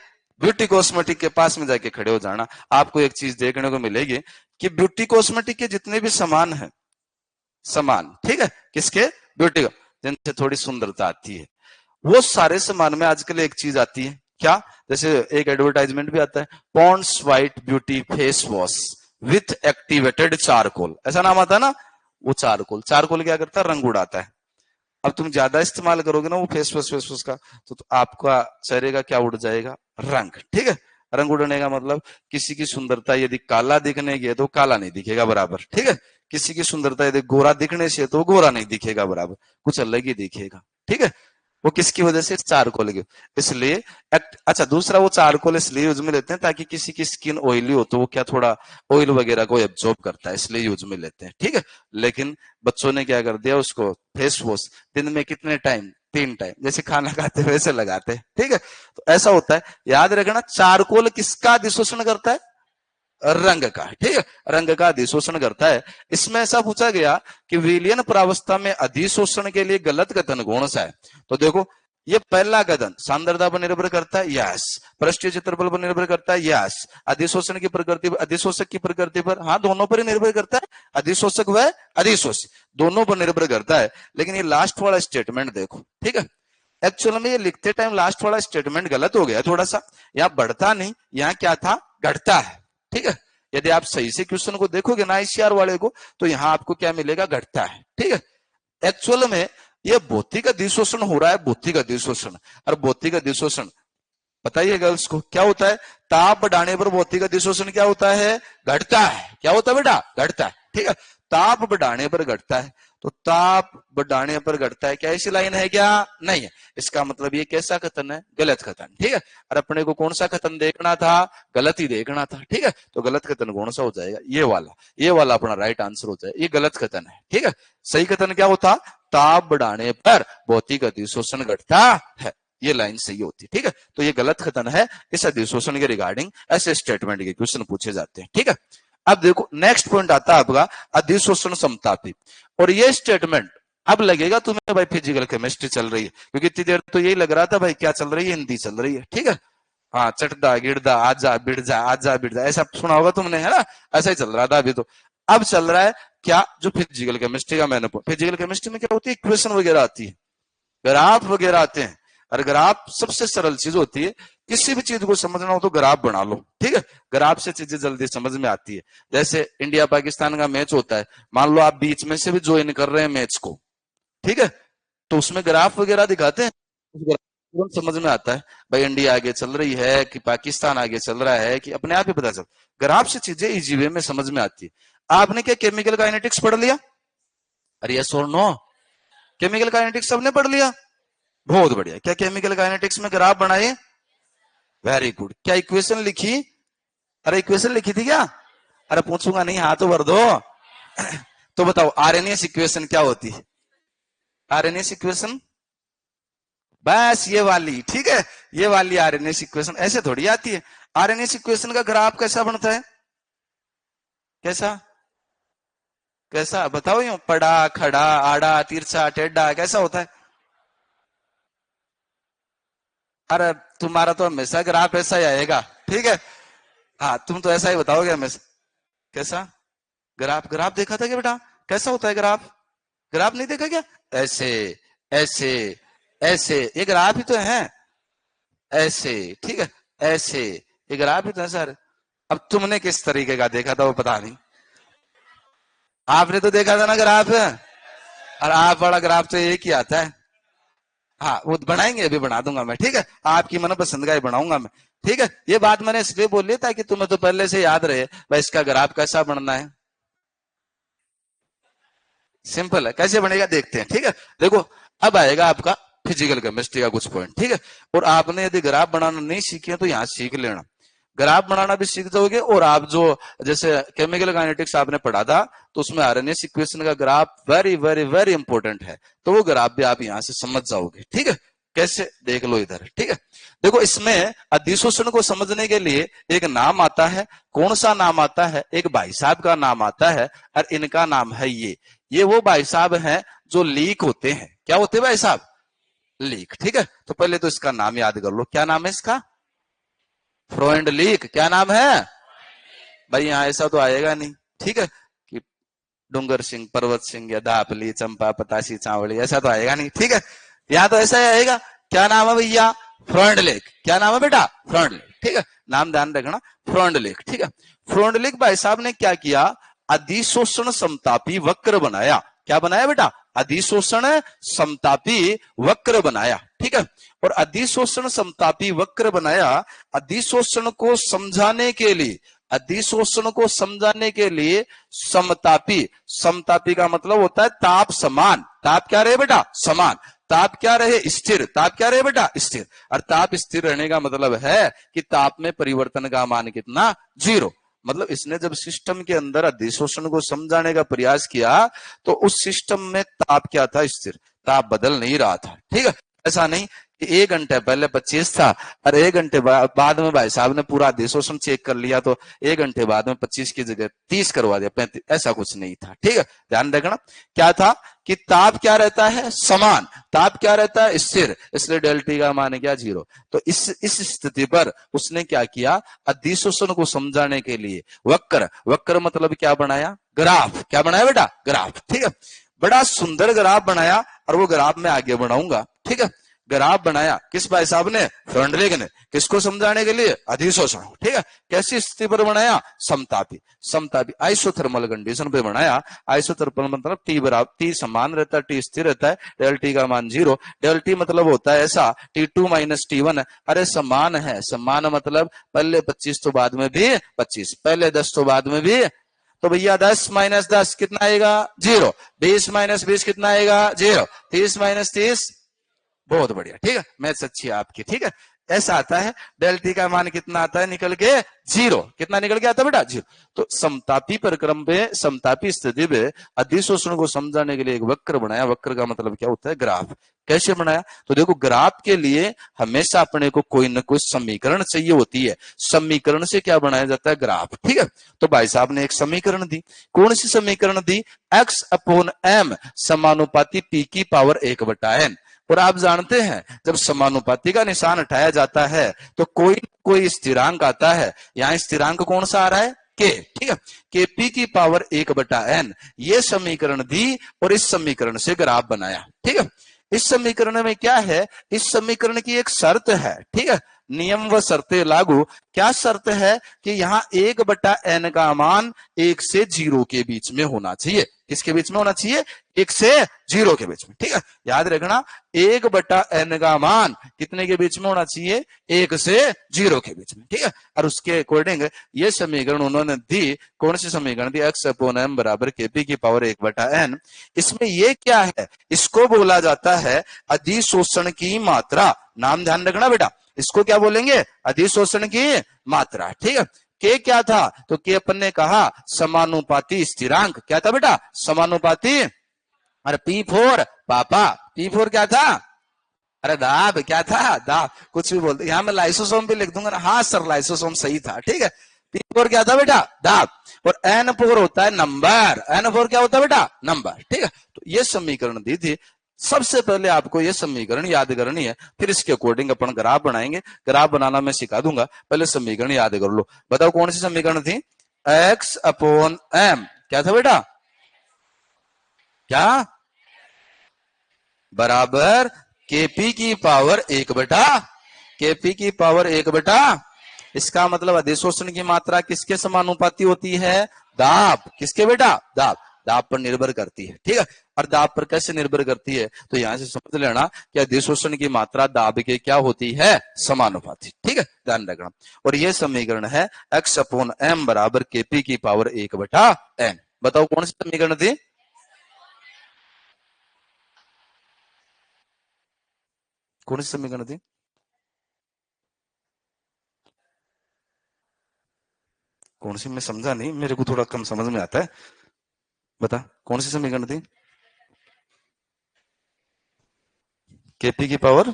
ब्यूटी कॉस्मेटिक के पास में जाके खड़े हो जाना। आपको एक चीज देखने को मिलेगी कि ब्यूटी कॉस्मेटिक के जितने भी सामान है, सामान, ठीक है, किसके? ब्यूटी का, जिनसे थोड़ी सुंदरता आती है, वो सारे सामान में आजकल एक चीज आती है, क्या? जैसे एक एडवर्टाइजमेंट भी आता है, Pond's white beauty face wash with activated charcoal, ऐसा नाम आता है ना। वो चारकोल, चारकोल क्या करता है? रंग उड़ाता है। अब तुम ज्यादा इस्तेमाल करोगे ना वो फेस वॉश का, तो आपका चेहरे का क्या उड़ जाएगा? रंग, ठीक है। रंग उड़ने का मतलब किसी की सुंदरता यदि काला दिखने की है तो काला नहीं दिखेगा बराबर, ठीक है। किसी की सुंदरता यदि गोरा दिखने से तो गोरा नहीं दिखेगा बराबर, कुछ अलग ही दिखेगा, ठीक है। वो किसकी वजह से? चारकोल की। इसलिए अच्छा, दूसरा वो चारकोल इसलिए यूज में लेते हैं ताकि किसी की स्किन ऑयली हो तो वो क्या थोड़ा ऑयल वगैरह को एब्जॉर्ब करता है, इसलिए यूज में लेते हैं, ठीक है। लेकिन बच्चों ने क्या कर दिया, उसको फेस वॉश दिन में कितने टाइम? 3 टाइम, जैसे खाना खाते वैसे लगाते हैं, ठीक है। तो ऐसा होता है, याद रखना। चारकोल किसका अधिशोषण करता है? रंग का, ठीक है। रंग का अधिशोषण करता है। इसमें ऐसा पूछा गया कि विलयन प्रावस्था में अधिशोषण के लिए गलत कथन कौन सा है? तो देखो, ये पहला कथन सांद्रता पर निर्भर करता है, यस। पृष्ठीय क्षेत्रफल पर निर्भर करता है, यस। अधिशोषण की प्रकृति, अधिशोषक की प्रकृति पर, हाँ दोनों पर ही निर्भर करता है। अधिशोषक व अधिशोषित दोनों पर निर्भर करता है। लेकिन ये लास्ट वाला स्टेटमेंट देखो, ठीक है। एक्चुअल में ये लिखते टाइम लास्ट वाला स्टेटमेंट गलत हो गया थोड़ा सा। यहाँ बढ़ता नहीं, यहाँ क्या था? घटता है, ठीक है। यदि आप सही से क्वेश्चन को देखोगे ना आईसीआर वाले को, तो यहाँ आपको क्या मिलेगा? घटता है, ठीक है। एक्चुअल में ये भौतिक अधिशोषण हो रहा है, भौतिक अधिशोषण। और भौतिक अधिशोषण बताइए गर्ल्स को क्या होता है? ताप बढ़ाने पर भौतिक अधिशोषण क्या होता है? घटता है। क्या होता है बेटा? घटता है, ठीक है। ताप बढ़ाने पर घटता है। तो ताप बढ़ाने पर घटता है, क्या ऐसी लाइन है क्या? नहीं है। इसका मतलब ये कैसा कथन है? गलत कथन, ठीक है। और अपने को कौन सा कथन देखना था? गलत ही देखना था, ठीक है। तो गलत कथन कौन सा हो जाएगा? ये वाला अपना राइट आंसर हो जाएगा। ये गलत कथन है, ठीक है। सही कथन क्या होता? ताप बढ़ाने पर भौतिक अधिशोषण घटता है, ये लाइन सही होती है, ठीक है। तो ये गलत कथन है। इस अधिशोषण के रिगार्डिंग ऐसे स्टेटमेंट के क्वेश्चन पूछे जाते हैं, ठीक है। अब देखो नेक्स्ट पॉइंट आता है आपका अधिशोषण समतापी। और ये स्टेटमेंट अब लगेगा तुम्हें भाई फिजिकल केमिस्ट्री चल रही है, क्योंकि इतनी देर तो यही लग रहा था भाई क्या चल रही है? हिंदी चल रही है, ठीक है। हाँ, चटदा गिड़दा आजा बिड़जा आजा बिड़जा ऐसा सुना होगा तुमने, है ना? ऐसा ही चल रहा था अभी तो। अब चल रहा है क्या? जो फिजिकल केमिस्ट्री का मैंने, फिजिकल केमिस्ट्री में क्या होती है? इक्वेशन वगैरह आती है, ग्राफ वगैरह आते हैं। और ग्राफ सबसे सरल चीज होती है। किसी भी चीज को समझना हो तो ग्राफ बना लो, ठीक है। ग्राफ से चीजें जल्दी समझ में आती है। जैसे इंडिया पाकिस्तान का मैच होता है, मान लो आप बीच में से भी ज्वाइन कर रहे हैं मैच को, ठीक है, तो उसमें ग्राफ वगैरह दिखाते हैं, उस ग्राफ तुरंत समझ में आता है भाई इंडिया आगे चल रही है कि पाकिस्तान आगे चल रहा है, कि अपने आप ही पता चल। ग्राफ से चीजें इजी वे में समझ में आती है। आपने क्या केमिकल काइनेटिक्स पढ़ लिया? अरे यस और नो? केमिकल काइनेटिक्स सबने पढ़ लिया? बहुत बढ़िया। क्या केमिकल काइनेटिक्स में ग्राफ बनाए? Very good. क्या इक्वेशन लिखी? अरे इक्वेशन लिखी थी क्या? अरे पूछूंगा नहीं, हाथ तो भर दो। तो बताओ आरएनएस इक्वेशन क्या होती है? आरएनएस इक्वेशन बस ये वाली, ठीक है। ये वाली आरएनएस इक्वेशन ऐसे थोड़ी आती है। आरएनएस इक्वेशन का ग्राफ कैसा बनता है? कैसा कैसा बताओ? यूं पड़ा खड़ा आड़ा तिरछा टेढ़ा कैसा होता है? अरे तुम्हारा तो हमेशा ग्राफ ऐसा ही आएगा, ठीक है। हाँ, तुम तो ऐसा ही बताओगे हमेशा। कैसा ग्राफ? ग्राफ देखा था क्या बेटा? कैसा होता है ग्राफ? ग्राफ नहीं देखा क्या? ऐसे ऐसे ऐसे, ये ग्राफ ही तो है। ऐसे, ठीक है, ऐसे, ये ग्राफ ही तो है सर। अब तुमने किस तरीके का देखा था वो पता नहीं। आपने तो देखा था ना ग्राफ, और आप वाला ग्राफ तो एक ही आता है। हाँ, वो बनाएंगे, अभी बना दूंगा मैं, ठीक है। आपकी मनपसंद का ही बनाऊंगा मैं, ठीक है। ये बात मैंने इसलिए बोली ताकि तुम्हें तो पहले से याद रहे भाई इसका ग्राफ कैसा बनना है। सिंपल है, कैसे बनेगा देखते हैं, ठीक है। देखो अब आएगा आपका फिजिकल केमिस्ट्री का कुछ पॉइंट, ठीक है। और आपने यदि ग्राफ बनाना नहीं सीखे तो यहाँ सीख लेना। ग्राफ बनाना भी सीख जाओगे, और आप जो जैसे केमिकल काइनेटिक्स आपने पढ़ा था तो उसमें आरएनएस इक्वेशन का graph very very very important है, तो वो ग्राफ भी आप यहाँ से समझ जाओगे, ठीक है। कैसे देख लो इधर, ठीक है। देखो इसमें अधिशोषण को समझने के लिए एक नाम आता है। कौन सा नाम आता है? एक भाई साहब का नाम आता है, और इनका नाम है ये वो भाई साहब हैं जो लीक होते हैं। क्या होते हैं भाई साहब? लीक, ठीक है। तो पहले तो इसका नाम याद कर लो, क्या नाम है इसका? फ्रोइंडलीक। क्या नाम है भाई? यहाँ ऐसा तो आएगा नहीं, ठीक है, कि डूंगर सिंह, पर्वत सिंह या दापली चंपा पतासी चावड़ी, ऐसा तो आएगा नहीं, ठीक है। यहाँ तो ऐसा ही आएगा। क्या नाम है भैया? फ्रोइंडलीक। क्या नाम है बेटा? फ्रोइंडलीक, ठीक है। नाम ध्यान रखना, फ्रोइंडलीक, ठीक है। फ्रोइंडलीक भाई साहब ने क्या किया? अधिशोषण समतापी वक्र बनाया। क्या बनाया बेटा? अधिशोषण समतापी वक्र बनाया, ठीक है। और अधिशोषण समतापी वक्र बनाया। अधिशोषण को समझाने के लिए, अधिशोषण को समझाने के लिए समतापी, समतापी का मतलब होता है ताप समान। ताप क्या रहे बेटा? समान। ताप क्या रहे? स्थिर। ताप क्या रहे बेटा? स्थिर। और ताप स्थिर रहने का मतलब है कि ताप में परिवर्तन का मान कितना? 0। मतलब इसने जब सिस्टम के अंदर अधिशोषण को समझाने का प्रयास किया तो उस सिस्टम में ताप क्या था? स्थिर। ताप बदल नहीं रहा था, ठीक है। ऐसा नहीं कि 1 घंटे पहले 25 था और 1 घंटे बाद में भाई साहब ने पूरा अधिशोषण चेक कर लिया तो 1 घंटे बाद में 25 की जगह 30 करवा दिया, 35। ऐसा कुछ नहीं था, ठीक है। ध्यान रखना क्या था कि ताप क्या रहता है? समान। ताप क्या रहता है? स्थिर। इसलिए डेल्टी का मान क्या? 0। तो इस स्थिति पर उसने क्या किया? अधिशोषण को समझाने के लिए वक्र, वक्र मतलब क्या बनाया? ग्राफ। क्या बनाया बेटा? ग्राफ, ठीक है। बड़ा सुंदर ग्राफ बनाया और वो ग्राफ में आगे बढ़ाऊंगा, ठीक है। ग्राफ बनाया किस भाई साहब ने? फ्रोइंडलीक ने। किसको समझाने के लिए? अधिशोषण, ठीक है। कैसी स्थिति पर बनाया? समतापी, समतापी आइसोथर्मल कंडीशन पे बनाया। आइसोथर्मल मतलब टी बराबर, टी समान रहता है, टी स्थिर रहता है, डेल टी का मान 0। डेल टी मतलब होता है ऐसा, T2 माइनस T1। अरे समान है, समान मतलब पहले 25 तो बाद में भी 25, पहले 10 तो बाद में भी तो भैया 10 माइनस 10 कितना आएगा 0, 20 माइनस 20 कितना आएगा 0, 30 माइनस 30, बहुत बढ़िया, ठीक है, मैथ्स अच्छी है आपकी, ठीक है। ऐसा आता है, डेल टी का मान कितना आता है निकल के 0, कितना निकल के आता है बेटा 0। तो समतापी प्रक्रम पे, समतापी स्थिति पे अधिशोषण को समझाने के लिए एक वक्र बनाया। वक्र का मतलब क्या होता है, ग्राफ। कैसे बनाया, तो देखो ग्राफ के लिए हमेशा अपने को कोई ना कोई समीकरण चाहिए होती है, समीकरण से क्या बनाया जाता है, ग्राफ, ठीक है। तो भाई साहब ने एक समीकरण दी, कौन सी समीकरण दी, x अपॉन m समानुपाती p की पावर 1/n। और आप जानते हैं जब समानुपाती का निशान हटाया जाता है तो कोई स्थिरांक आता है, यहाँ स्थिरांक कौन सा आ रहा है, के, ठीक है, के पी की पावर 1/n। ये समीकरण दी और इस समीकरण से ग्राफ बनाया, ठीक है। इस समीकरण में क्या है, इस समीकरण की एक शर्त है, ठीक है, नियम व शर्तें लागू। क्या शर्त है कि यहाँ 1/n का मान 1 से 0 के बीच में होना चाहिए। किसके बीच में होना चाहिए, 1 से 0 के बीच में, ठीक है। याद रखना 1/n का मान कितने के बीच में होना चाहिए, 1 से 0 के बीच में, ठीक है। और उसके अकॉर्डिंग ये समीकरण उन्होंने दी, कौन सी समीकरण दी, x अपॉन m बराबर kp की पावर 1/n। इसमें ये क्या है, इसको बोला जाता है अधिशोषण की मात्रा। नाम ध्यान रखना बेटा, इसको क्या बोलेंगे, अधिशोषण की मात्रा, ठीक है। के क्या था, तो के अपन ने कहा समानुपाती स्थिरांक, क्या था बेटा, समानुपाती, अरे P4 पापा, P4 क्या था, अरे दाब, क्या था दाब, कुछ भी बोलते, यहां मैं लाइसोसोम भी लिख दूंगा, हाँ सर लाइसोसोम सही था, ठीक है। P4 क्या था बेटा, दाब। और N4 होता है नंबर, N4 क्या होता है बेटा, नंबर, ठीक है। तो ये समीकरण दी थी। सबसे पहले आपको ये समीकरण याद करनी है, फिर इसके अकॉर्डिंग अपन ग्राफ बनाएंगे। ग्राफ बनाना मैं सिखा दूंगा, पहले समीकरण याद कर लो। बताओ कौन सी समीकरण थी, x अपॉन m क्या था बेटा, क्या, बराबर केपी की पावर 1/, केपी की पावर 1/। इसका मतलब अधिशोषण की मात्रा किसके समानुपाती होती है, दाब, किसके बेटा, दाब, दाब पर निर्भर करती है, ठीक है। और दाब पर कैसे निर्भर करती है, तो यहां से समझ लेना कि अधिशोषण की मात्रा दाब के क्या होती है, समानुपाती, ठीक है, ध्यान रखना। और यह समीकरण है x अपॉन m बराबर केपी की पावर 1/n। बताओ कौन सी समीकरण थी, कौन सी समीकरण थी, कौन सी, मैं समझा नहीं, मेरे को थोड़ा कम समझ में आता है, बता कौन सी समीकरण थी, केपी की पावर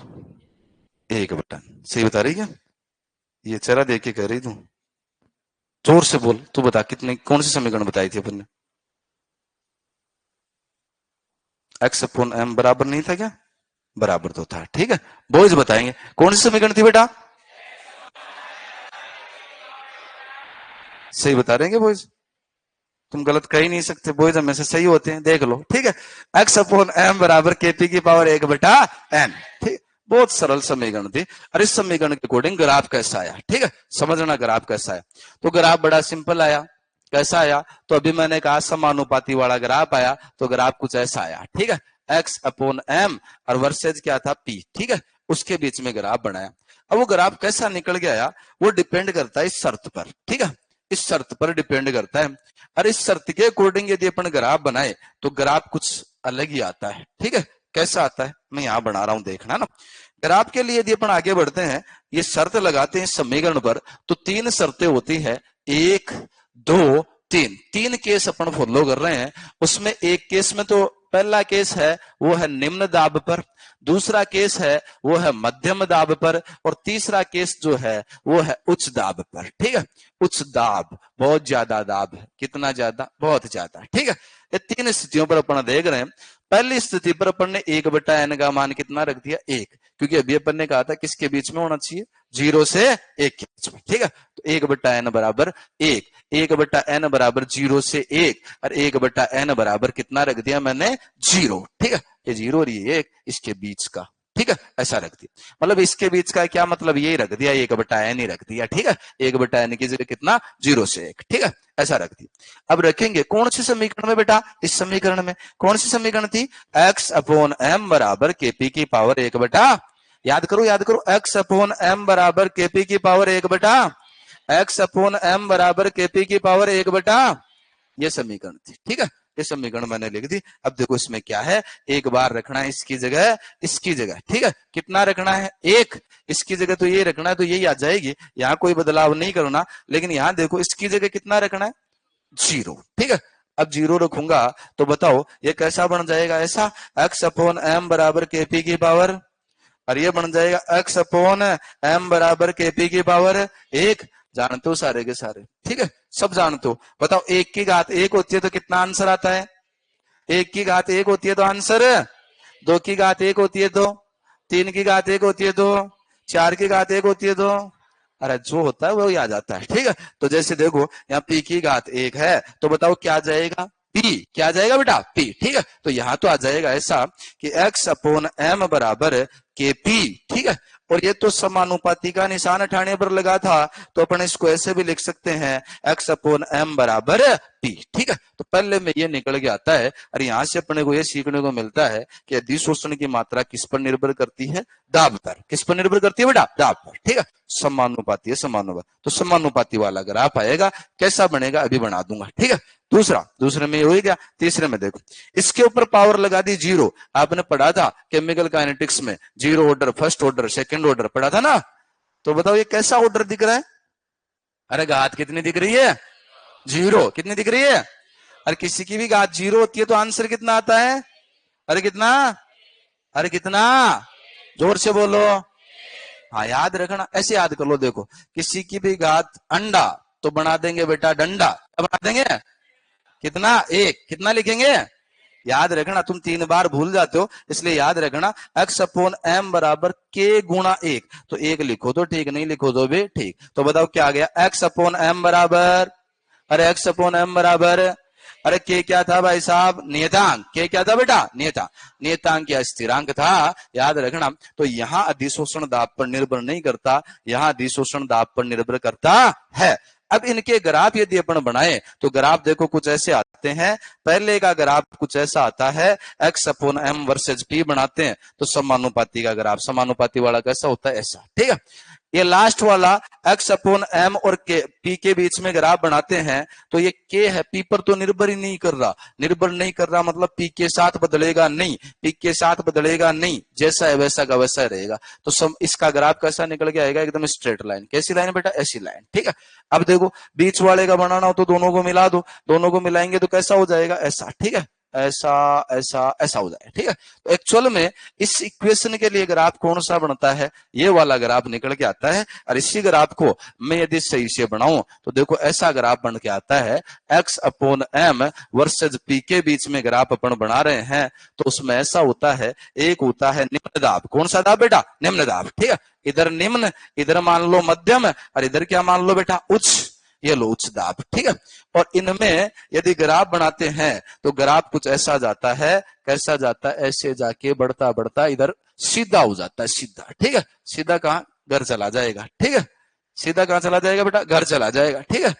1/, सही बता रही क्या, ये चेहरा देख के कह रही तू, जोर से बोल, तू बता कितने, कौन सी समीकरण बताई थी अपन ने, x अपॉन m बराबर नहीं था क्या, बराबर तो था, ठीक है। बॉयज बताएंगे कौन सी समीकरण थी बेटा, सही बता रहे हैं बॉयज, तुम गलत कह ही नहीं सकते, बॉयज हमेशा सही होते हैं, देख लो, ठीक है। x अपॉन m बराबर केपी की पावर 1/n, ठीक, बहुत सरल समीकरण थी। और इस समीकरण के अकॉर्डिंग ग्राफ कैसा आया, ठीक है, समझना ग्राफ कैसा आया। तो ग्राफ बड़ा सिंपल आया, कैसा आया, तो अभी मैंने कहा समानुपाती वाला ग्राफ आया, तो ग्राफ कुछ ऐसा आया, ठीक है, x अपॉन m और वर्सेज क्या था p, ठीक है, उसके बीच में ग्राफ बनाया। अब वो ग्राफ कैसा निकल के आया, वो डिपेंड करता है इस शर्त पर, ठीक है, इस शर्त पर डिपेंड करता है। और इस शर्त के अकॉर्डिंग यदि अपन ग्राफ बनाए तो ग्राफ कुछ अलग ही आता है, ठीक है। कैसा आता है, मैं यहां बना रहा हूं, देखना ना। ग्राफ के लिए यदि अपन आगे बढ़ते हैं, ये शर्त लगाते हैं समीकरण पर, तो 3 शर्तें होती है, 1 2 3, 3 केस अपन फॉलो कर रहे हैं। उसमें एक केस में तो पहला केस है वो है निम्न दाब पर, दूसरा केस है वो है मध्यम दाब पर, और तीसरा केस जो है वो है उच्च दाब पर, ठीक है। उच्च दाब, बहुत ज्यादा दाब है, कितना ज्यादा, बहुत ज्यादा, ठीक है। ये 3 स्थितियों पर अपन देख रहे हैं। पहली स्थिति पर अपन ने 1/n का मान कितना रख दिया, 1, क्योंकि अभी अपन ने कहा था किसके बीच में होना चाहिए, 0 से 1 के बीच में, ठीक है। तो 1/n बराबर 1, 1/n बराबर 0 से 1, और 1/n बराबर कितना रख दिया मैंने, 0, ठीक है। ये 0 और ये 1 इसके बीच का, ठीक है, ऐसा रख दिया। मतलब इसके बीच का क्या मतलब, ये रख दिया, 1/n ही रख दिया, ठीक है। 1/n की जगह कितना, 0 से 1, ठीक है, ऐसा रख दिया। अब रखेंगे कौन सी समीकरण में बेटा, इस समीकरण में कौन सी समीकरण थी, x अपॉन m बराबर kp की पावर 1/, याद करो याद करो, x अपॉन m बराबर kp की पावर 1/, x अपॉन m बराबर kp की पावर 1/, ये समीकरण थी, ठीक है, ये समीकरण मैंने लिख दी। अब देखो इसमें क्या है, एक बार रखना है इसकी जगह, इसकी जगह, ठीक है, कितना रखना है, एक, इसकी जगह तो ये रखना है, तो यही आ जाएगी, यहाँ कोई बदलाव नहीं करना। लेकिन यहाँ देखो इसकी जगह कितना रखना है, 0, ठीक है। अब 0 रखूंगा तो बताओ ये कैसा बन जाएगा, ऐसा x अपॉन m बराबर kp की पावर, और ये बन जाएगा x अपॉन m बराबर kp की पावर 1। जानते हो सारे के सारे, ठीक है, सब जानते हो। बताओ 1 की घात 1 होती है तो कितना आंसर आता है, 1 की घात 1 होती है तो आंसर, 2 की घात 1 होती है तो, 3 की घात 1 होती है तो, 4 की घात 1 होती है तो, अरे जो होता है वो ही आ जाता है, ठीक है। तो जैसे देखो यहाँ p की घात 1 है तो बताओ क्या जाएगा, p, क्या जाएगा बेटा, p, ठीक है। तो यहाँ तो आ जाएगा ऐसा कि x अपॉन m बराबर kp, ठीक है। और ये तो समानुपाती का निशान हटाने पर लगा था, तो अपन इसको ऐसे भी लिख सकते हैं x अपॉन m बराबर p, ठीक है। तो पहले में ये निकल के आता है, और यहां से अपने को ये सीखने को मिलता है कि अधिशोषण की मात्रा किस पर निर्भर करती है, दाब पर। किस पर निर्भर करती है बेटा, दाब पर, ठीक है। समानुपाती है, समानुपाती, तो समानुपाती वाला ग्राफ आएगा, कैसा बनेगा अभी बना दूंगा, ठीक है। दूसरे में ये हो गया। तीसरे में देखो इसके ऊपर पावर लगा दी 0। आपने पढ़ा था केमिकल काइनेटिक्स में, 0 order, first order, second order पढ़ा था ना। तो बताओ ये कैसा ऑर्डर दिख रहा है, अरे घात कितनी दिख रही है, 0, कितनी दिख रही है। अरे किसी की भी घात 0 होती है तो आंसर कितना आता है, अरे कितना, अरे कितना, जोर से बोलो। हाँ याद रखना, ऐसे याद कर लो। देखो किसी की भी घात अंडा तो बना देंगे बेटा डंडा, बना देंगे कितना, 1, कितना लिखेंगे, याद रखना। तुम 3 बार भूल जाते हो, इसलिए याद रखना x अपॉन m बराबर k गुणा 1। तो 1 लिखो तो ठीक, नहीं लिखो तो भी ठीक। तो बताओ क्या आ गया, x अपॉन m बराबर, अरे x अपॉन m बराबर, अरे k क्या था भाई साहब, नियतांक, k क्या था बेटा, नियतांक या स्थिरांक था, याद रखना। तो यहाँ अधिशोषण दाब पर निर्भर नहीं करता, यहाँ अधिशोषण दाब पर निर्भर करता है। अब इनके ग्राफ यदि अपन बनाए तो ग्राफ देखो कुछ ऐसे आते हैं। पहले का ग्राफ कुछ ऐसा आता है, x upon m versus p बनाते हैं तो समानुपाती का ग्राफ, समानुपाती वाला कैसा होता है, ऐसा, ठीक है। ये लास्ट वाला x अपॉन m और p के बीच में ग्राफ बनाते हैं तो ये k है, p पर तो निर्भर ही नहीं कर रहा, निर्भर नहीं कर रहा मतलब p के साथ बदलेगा नहीं, p के साथ बदलेगा नहीं, जैसा है वैसा का वैसा रहेगा। तो इसका ग्राफ कैसा निकल के आएगा, एकदम स्ट्रेट लाइन। कैसी लाइन बेटा, ऐसी लाइन, ठीक है। अब देखो बीच वाले का बनाना हो तो दोनों को मिला दो, दोनों को मिलाएंगे तो कैसा हो जाएगा, ऐसा, ठीक है, ऐसा ऐसा ऐसा हो जाए, ठीक है। तो एक्चुअल में इस इक्वेशन के लिए ग्राफ कौन सा बनता है, ये वाला ग्राफ निकल के आता है। और इसी ग्राफ को मैं यदि सही से बनाऊं तो देखो ऐसा ग्राफ बन के आता है, x upon m versus p के बीच में ग्राफ अपन बना रहे हैं तो उसमें ऐसा होता है, एक होता है निम्न दाब, कौन सा दाब बेटा, निम्न दाब, ठीक है। इधर निम्न, इधर मान लो मध्यम, और इधर क्या मान लो बेटा, उच्च, ये लो उच्च दाब, ठीक है। और इनमें यदि ग्राफ बनाते हैं तो ग्राफ कुछ ऐसा जाता है, कैसा जाता है, ऐसे जाके बढ़ता बढ़ता इधर सीधा हो जाता है, सीधा, ठीक है। सीधा कहां, घर चला जाएगा, ठीक है। सीधा कहां चला जाएगा बेटा, घर चला जाएगा, ठीक है।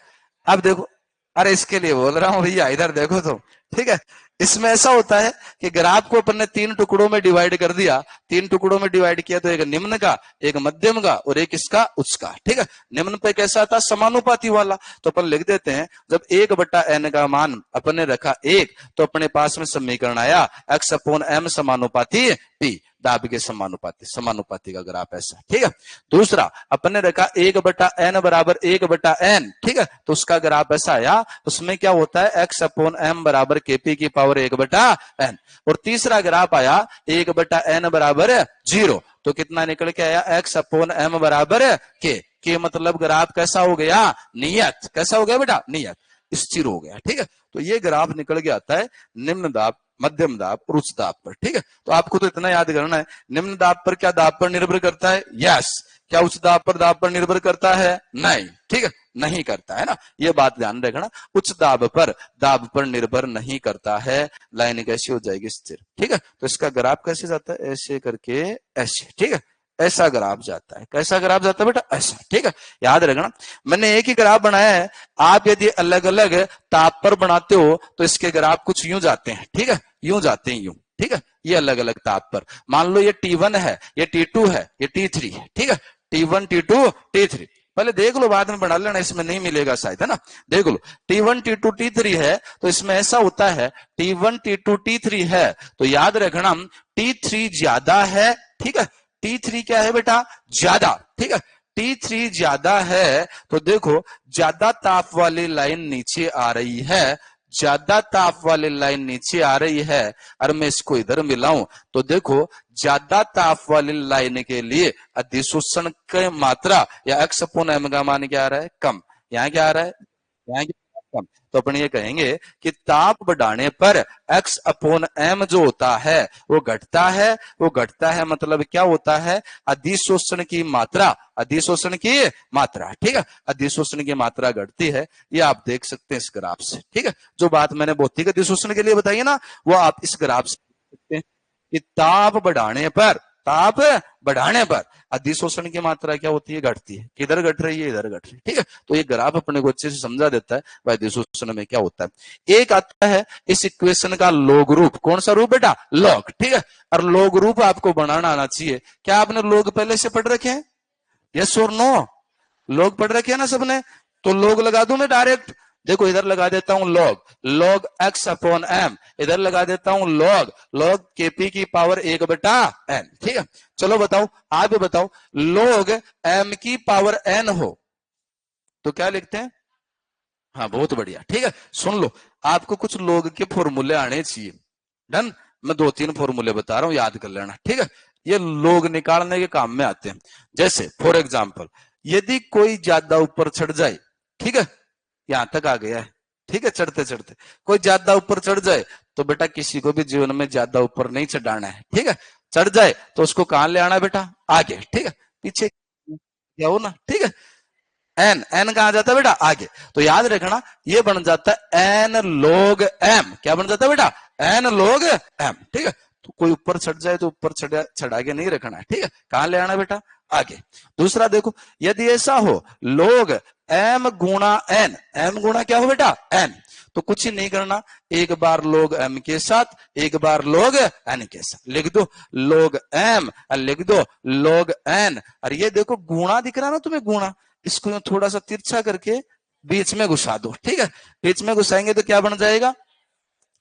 अब देखो, अरे इसके लिए बोल रहा हूं भैया, इधर देखो तो, ठीक है। इसमें ऐसा होता है कि ग्राफ को अपन ने 3 टुकड़ों में डिवाइड कर दिया, 3 टुकड़ों में डिवाइड किया तो एक निम्न का, एक मध्यम का और एक इसका उच्च का, ठीक है। निम्न पे कैसा था, समानुपाती वाला, तो अपन लिख देते हैं जब 1/n का मान अपन ने रखा 1 तो अपने पास में समीकरण आया x अपॉन m समानुपाती p, दाब के समानुपाती, समानुपाती का ग्राफ ऐसा, ठीक है। दूसरा अपन ने रखा 1/n बराबर 1/n, ठीक है, तो उसका ग्राफ ऐसा आया, उसमें क्या होता है x अपॉन m बराबर kp की पावर 1/n। और तीसरा ग्राफ आया 1/n बराबर 0, तो कितना निकल के आया, x अपॉन m बराबर k मतलब ग्राफ कैसा हो गया, नियत, कैसा हो गया बेटा, नियत, स्थिर हो गया, ठीक है। तो ये ग्राफ निकल के आता है निम्न दाब, मध्यम दाब और उच्च दाब पर, ठीक है। तो आपको तो इतना याद करना है, निम्न दाब पर क्या दाब पर निर्भर करता है, यस। क्या उच्च दाब पर निर्भर करता है, नहीं, ठीक है, नहीं करता है ना, ये बात ध्यान रखना। उच्च दाब पर निर्भर नहीं करता है। लाइन कैसी हो जाएगी, स्थिर, ठीक है। तो इसका ग्राफ कैसे जाता है, ऐसे करके ऐसे, ठीक है, ऐसा ग्राफ जाता है। कैसा ग्राफ जाता है बेटा, ऐसा, ठीक है, याद रखना। मैंने एक ही ग्राफ बनाया है, आप यदि अलग अलग ताप पर बनाते हो तो इसके ग्राफ कुछ यूं जाते हैं, ठीक है, यूं जाते हैं, यूं, ठीक है। ये अलग अलग ताप पर, मान लो ये T1 है, ये T2 है, ये T3 है, ठीक है, T1 T2 T3। पहले देख लो, बाद में बढ़ा लेना, इसमें नहीं मिलेगा शायद, है ना। देख लो T1 T2 T3 है, तो इसमें ऐसा होता है T1 T2 T3 है, तो याद रखना T3 ज्यादा है, ठीक है। T3 क्या है बेटा, ज्यादा, ठीक है। T3 ज्यादा है, तो देखो ज्यादा ताप वाली लाइन नीचे आ रही है, ज्यादा ताप वाली लाइन नीचे आ रही है। और मैं इसको इधर मिलाऊं तो देखो ज्यादा ताप वाली लाइन के लिए अधिशोषण की मात्रा या x अपोन m का मान क्या आ रहा है, कम। यहाँ क्या आ रहा है, यहाँ कम। तो अपन ये कहेंगे कि ताप बढ़ाने पर x अपोन m जो होता है वो घटता है, वो घटता है मतलब क्या होता है, अधिशोषण की मात्रा, अधिशोषण की मात्रा, ठीक है। अधिशोषण की मात्रा घटती है, ये आप देख सकते हैं इस ग्राफ से, ठीक है। जो बात मैंने भौतिक अधिशोषण के लिए बताई है ना, वो आप इस ग्राफ से देख सकते हैं कि ताप बढ़ाने पर, ताप बढ़ाने पर अधिशोषण की मात्रा क्या होती है, घटती है। किधर घट रही है, इधर घट रही है, ठीक है। तो ये ग्राफ अपने को अच्छे से समझा देता है वह अधिशोषण में क्या होता है। एक आता है इस इक्वेशन का लॉग रूप, कौन सा रूप बेटा, लॉग, ठीक है। और लॉग रूप आपको बनाना आना चाहिए। क्या आपने लॉग पहले से पढ़ रखे हैं, यस और नो, लॉग पढ़ रखे हैं ना सबने, तो लॉग लगा दूं मैं डायरेक्ट, देखो इधर लगा देता हूं log, log x upon m, इधर लगा देता हूं लॉग, लॉग kp की पावर 1/n, ठीक है। चलो बताओ, आप भी बताओ, लॉग m की पावर n हो तो क्या लिखते हैं, हाँ बहुत बढ़िया, ठीक है। सुन लो, आपको कुछ लॉग के फॉर्मूले आने चाहिए, डन। मैं 2-3 फॉर्मूले बता रहा हूं, याद कर लेना, ठीक है। ये लॉग निकालने के काम में आते हैं। जैसे फॉर एग्जाम्पल, यदि कोई ज्यादा ऊपर चढ़ जाए, ठीक है, यहां तक आ गया है, ठीक है, चढ़ते चढ़ते कोई ज्यादा ऊपर चढ़ जाए, तो बेटा किसी को भी जीवन में ज्यादा ऊपर नहीं चढ़ाना है, ठीक है। चढ़ जाए तो उसको कहां ले आना बेटा, आगे, ठीक है। पीछे क्या हो ना, ठीक है। एन, एन कहां जाता है बेटा, आगे। तो याद रखना ये बन जाता है एन लॉग एम, क्या बन जाता है बेटा, एन लॉग एम, ठीक है। तो कोई ऊपर चढ़ जाए तो ऊपर चढ़ा के नहीं रखना है, ठीक है। कहां ले आना बेटा, आगे। दूसरा देखो, यदि ऐसा हो लॉग एम गुणा एन, एम गुणा क्या हो बेटा, एन, तो कुछ ही नहीं करना, एक बार log m के साथ, एक बार log n के साथ, लिख दो log m और लिख दो log n। और ये देखो गुणा दिख रहा ना तुम्हें, गुणा, इसको थोड़ा सा तिरछा करके बीच में घुसा दो, ठीक है। बीच में घुसाएंगे तो क्या बन जाएगा,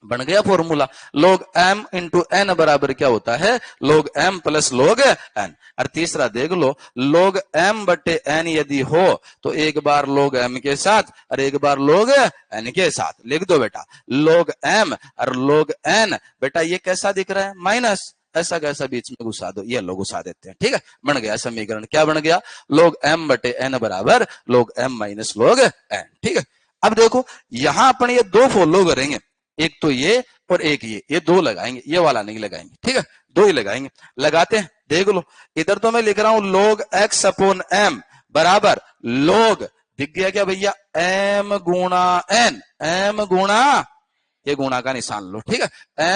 बन गया formula, log m into n बराबर क्या होता है, log m plus log n। और तीसरा देख लो, log m बटे n यदि हो तो एक बार log m के साथ और एक बार log n के साथ, लिख दो बेटा log m और log n। बेटा ये कैसा दिख रहा है, माइनस, ऐसा कैसा बीच में घुसा दो, ये लोग घुसा देते हैं, ठीक है। बन गया समीकरण, क्या बन गया, log m बटे n बराबर log m minus log n, ठीक है। अब देखो यहां अपन ये दो फॉलो करेंगे, एक तो ये और एक ये दो लगाएंगे, ये वाला नहीं लगाएंगे, ठीक है, दो ही लगाएंगे। लगाते हैं, देख लो, इधर तो मैं लिख रहा हूं log x अपॉन m बराबर log, दिख गया क्या भैया, m गुणा n, m गुणा, ये गुणा का निशान लो, ठीक है,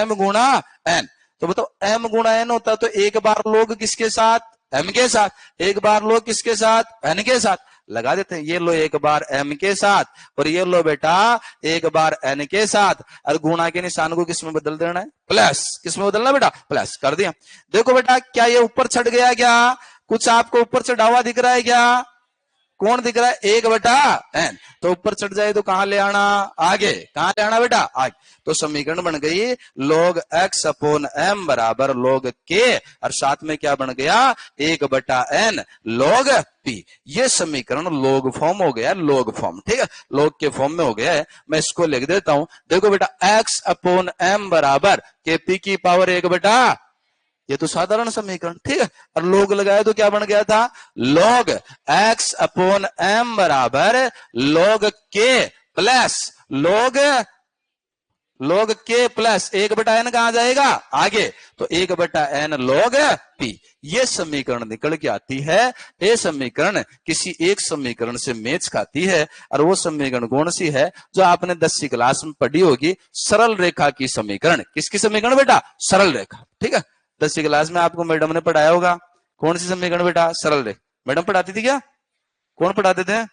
m गुणा n। तो बताओ m गुणा n होता तो एक बार log किसके साथ, m के साथ, एक बार log किसके साथ, n के साथ, लगा देते हैं। ये लो एक बार m के साथ और ये लो बेटा एक बार n के साथ, और गुणा के निशान को किस में बदल देना है, प्लस, किस में बदलना बेटा, प्लस कर दिया। देखो बेटा क्या ये ऊपर चढ़ गया, क्या कुछ आपको ऊपर चढ़ा हुआ दिख रहा है, क्या कौन दिख रहा है, 1/n, तो ऊपर चढ़ जाए तो कहां ले आना, आगे, कहां ले आना बेटा, आगे। तो समीकरण बन गई log x अपॉन m बराबर log k, और साथ में क्या बन गया, 1/n log p। ये समीकरण log फॉर्म हो गया, log फॉर्म, ठीक है, log के फॉर्म में हो गया है। मैं इसको लिख देता हूं, देखो बेटा x अपॉन m बराबर kp की पावर 1/, ये तो साधारण समीकरण, ठीक है। और log लगाया तो क्या बन गया था, log x अपॉन m बराबर log k plus log k plus 1/n कहां जाएगा, आगे, तो 1/n log p। ये समीकरण निकल के आती है। ये समीकरण किसी एक समीकरण से मैच खाती है, और वो समीकरण कौन सी है, जो आपने 10वीं क्लास में पढ़ी होगी, सरल रेखा की समीकरण। किसकी समीकरण बेटा, सरल रेखा, ठीक है। 10वीं क्लास में आपको मैडम ने पढ़ाया होगा, कौन सी समीकरण बेटा, सरल रेखा। मैडम पढ़ाती थी क्या, कौन पढ़ाते थे,